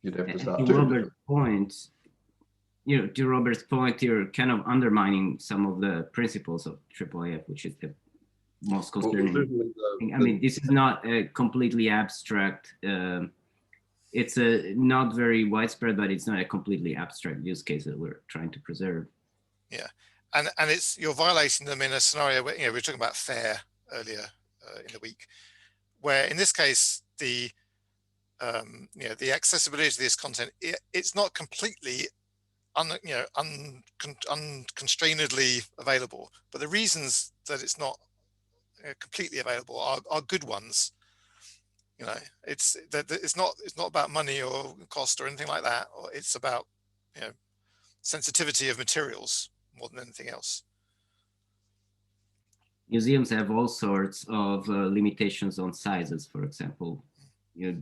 You'd have to start to Robert's point, to Robert's point, you're kind of undermining some of the principles of IIIF, which is the most concerning thing. I mean, this is not a completely abstract. It's a not very widespread, but it's not a completely abstract use case that we're trying to preserve. Yeah, and you're violating them in a scenario where we were talking about FAIR earlier in the week, where in this case the the accessibility to this content, it's not completely unconstrainedly available, but the reasons that it's not completely available are good ones. It's not about money or cost or anything like that, or it's about sensitivity of materials more than anything else. Museums have all sorts of limitations on sizes, for example,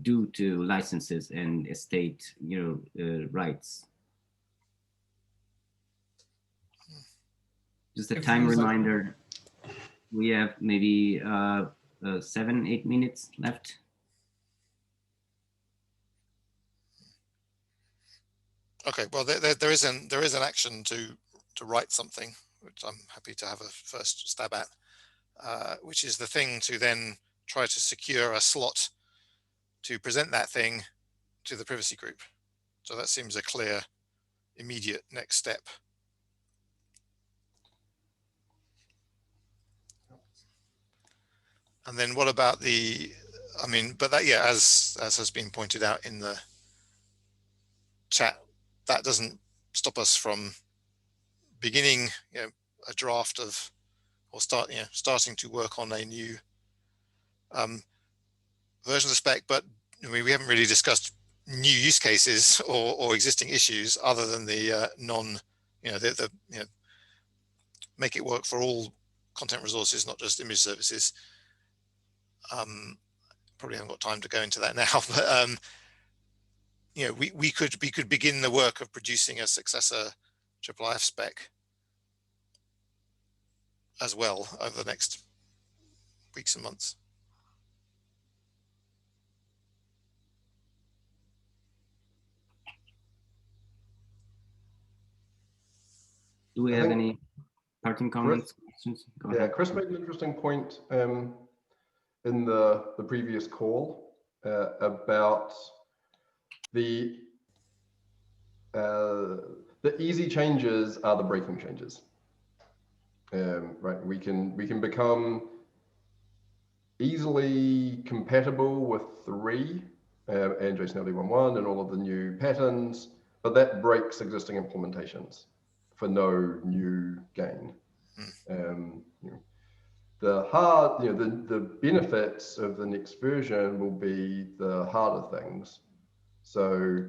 due to licenses and estate rights. Just a time reminder, we have maybe 7-8 minutes left. Okay, well, there is an action to write something, which I'm happy to have a first stab at, which is the thing to then try to secure a slot to present that thing to the privacy group. So that seems a clear, immediate next step. And then what about but that, as has been pointed out in the chat, that doesn't stop us from beginning a draft of, or starting to work on a new version of the spec. But we haven't really discussed new use cases or existing issues other than the make it work for all content resources, not just image services. Probably haven't got time to go into that now, but we could begin the work of producing a successor IIIF spec as well over the next weeks and months. Do we have any parting comments? Questions? Go ahead. Chris made an interesting point in the previous call about the easy changes are the breaking changes. Right, we can become easily compatible with 3 and JSON LD11 and all of the new patterns, but that breaks existing implementations for no new gain. The benefits of the next version will be the harder things. So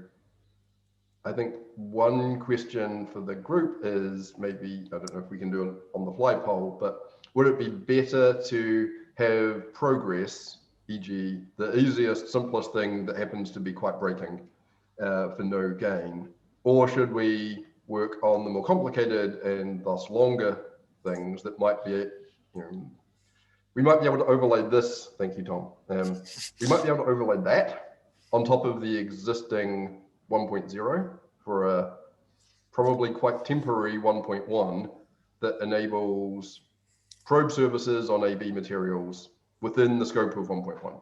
I think one question for the group is maybe, I don't know if we can do it on the fly poll, but would it be better to have progress, e.g. the easiest, simplest thing that happens to be quite breaking for no gain, or should we work on the more complicated and thus longer things that might be, we might be able to overlay this, thank you, Tom. We might be able to overlay that on top of the existing 1.0 for a probably quite temporary 1.1 that enables probe services on AB materials within the scope of 1.1.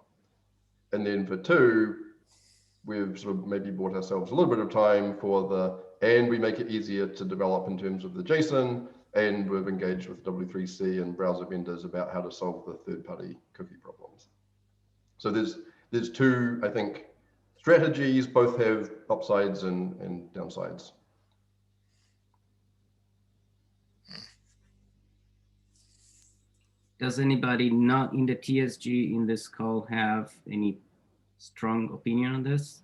And then for 2, we've sort of maybe bought ourselves a little bit of time for the, and we make it easier to develop in terms of the JSON, and we've engaged with W3C and browser vendors about how to solve the third-party cookie problems. So there's 2, I think, strategies, both have upsides and downsides. Does anybody not in the TSG in this call have any strong opinion on this?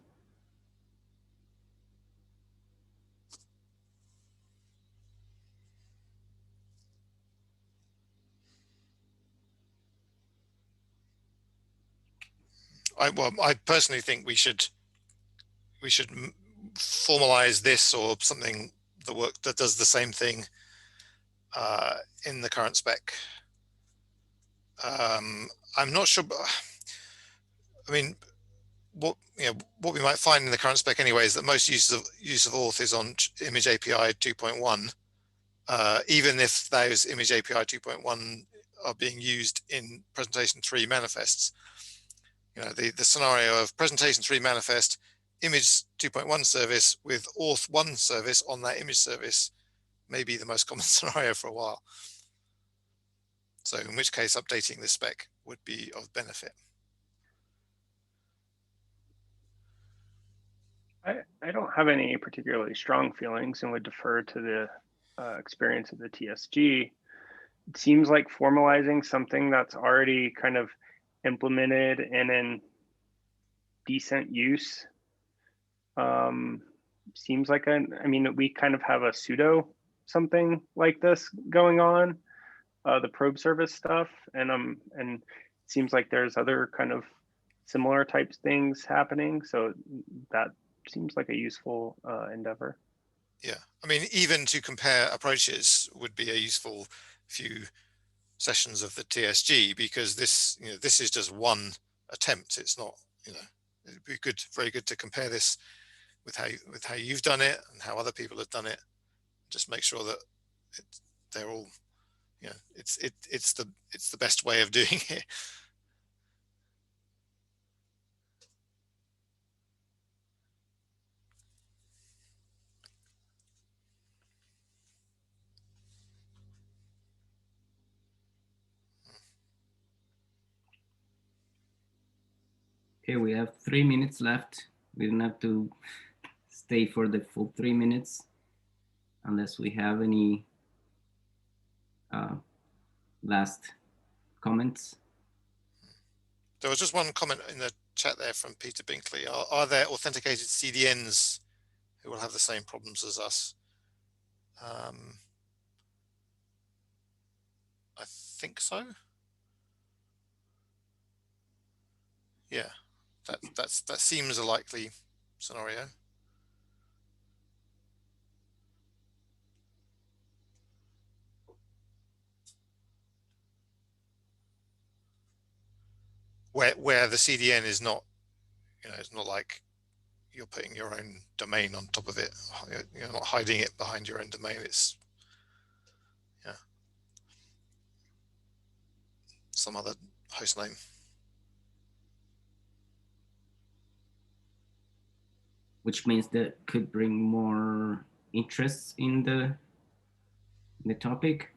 I personally think we should formalize this or something that does the same thing in the current spec. I'm not sure, but I mean, what we might find in the current spec anyway is that most use of Auth is on Image API 2.1, even if those Image API 2.1 are being used in Presentation 3 manifests. The scenario of Presentation 3 manifest, Image 2.1 service with Auth 1 service on that image service may be the most common scenario for a while. So in which case updating this spec would be of benefit. I don't have any particularly strong feelings and would defer to the experience of the TSG. It seems like formalizing something that's already kind of implemented and in decent use seems like I mean, we kind of have a pseudo something like this going on, the probe service stuff, and it seems like there's other kind of similar types things happening. So that seems like a useful endeavor. Yeah, I mean, even to compare approaches would be a useful few sessions of the TSG, because this is just one attempt. It's not, it'd be good, very good to compare this with how you've done it and how other people have done it. Just make sure that they're all, it's the best way of doing it. Okay, we have 3 minutes left. We don't have to stay for the full 3 minutes unless we have any last comments. There was just one comment in the chat there from Peter Binkley. Are there authenticated CDNs who will have the same problems as us? I think so. Yeah, that seems a likely scenario. Where the CDN is not, it's not like you're putting your own domain on top of it. You're not hiding it behind your own domain. It's some other host name. Which means that could bring more interest in the topic.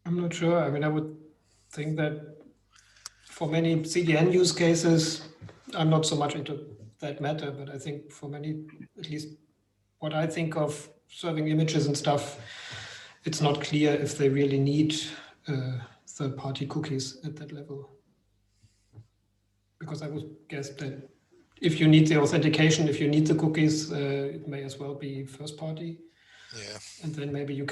I'm not sure. I mean, I would think that for many CDN use cases, I'm not so much into that matter, but I think for many, at least what I think of serving images and stuff, it's not clear if they really need third-party cookies at that level. because I would guess that if you need the authentication, if you need the cookies, it may as well be first party. Yeah. And then maybe you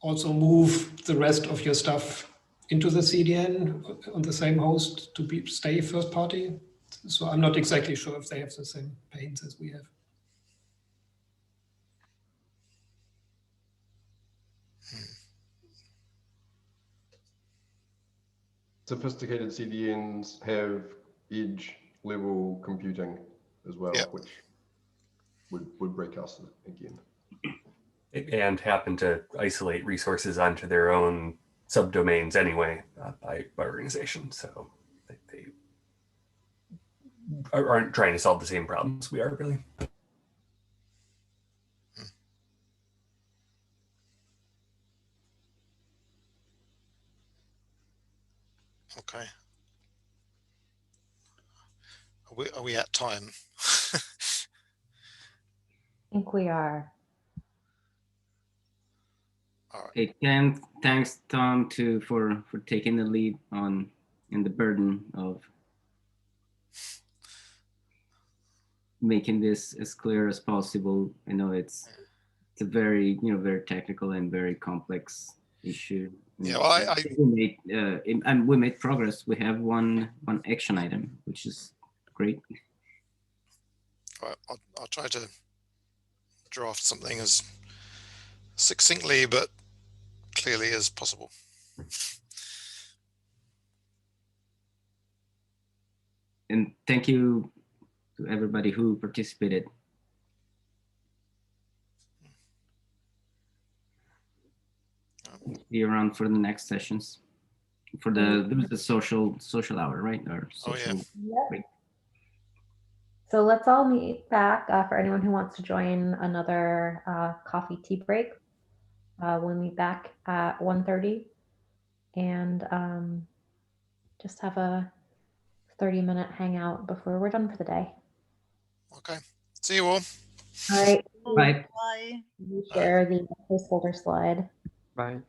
also move the rest of your stuff into the CDN on the same host to stay first party. So I'm not exactly sure if they have the same pains as we have. Sophisticated CDNs have edge level computing as well, Yep. which would break us again. And happen to isolate resources onto their own subdomains anyway by organization. So they aren't trying to solve the same problems we are really. Okay. Are we at time? I think we are. All right. Okay, and thanks, Tom, for taking the lead on and the burden of making this as clear as possible. I know it's a very very technical and very complex issue. Yeah, well, we made progress. We have one action item, which is great. I'll try to draft something as succinctly but clearly as possible. And thank you to everybody who participated. Be around for the next sessions. For there was the social hour, right? Or social break. So let's all meet back for anyone who wants to join another coffee tea break. We'll meet back at 1:30 and just have a 30-minute hangout before we're done for the day. Okay. See you all. All right. Bye. Bye. You share the placeholder slide. Bye.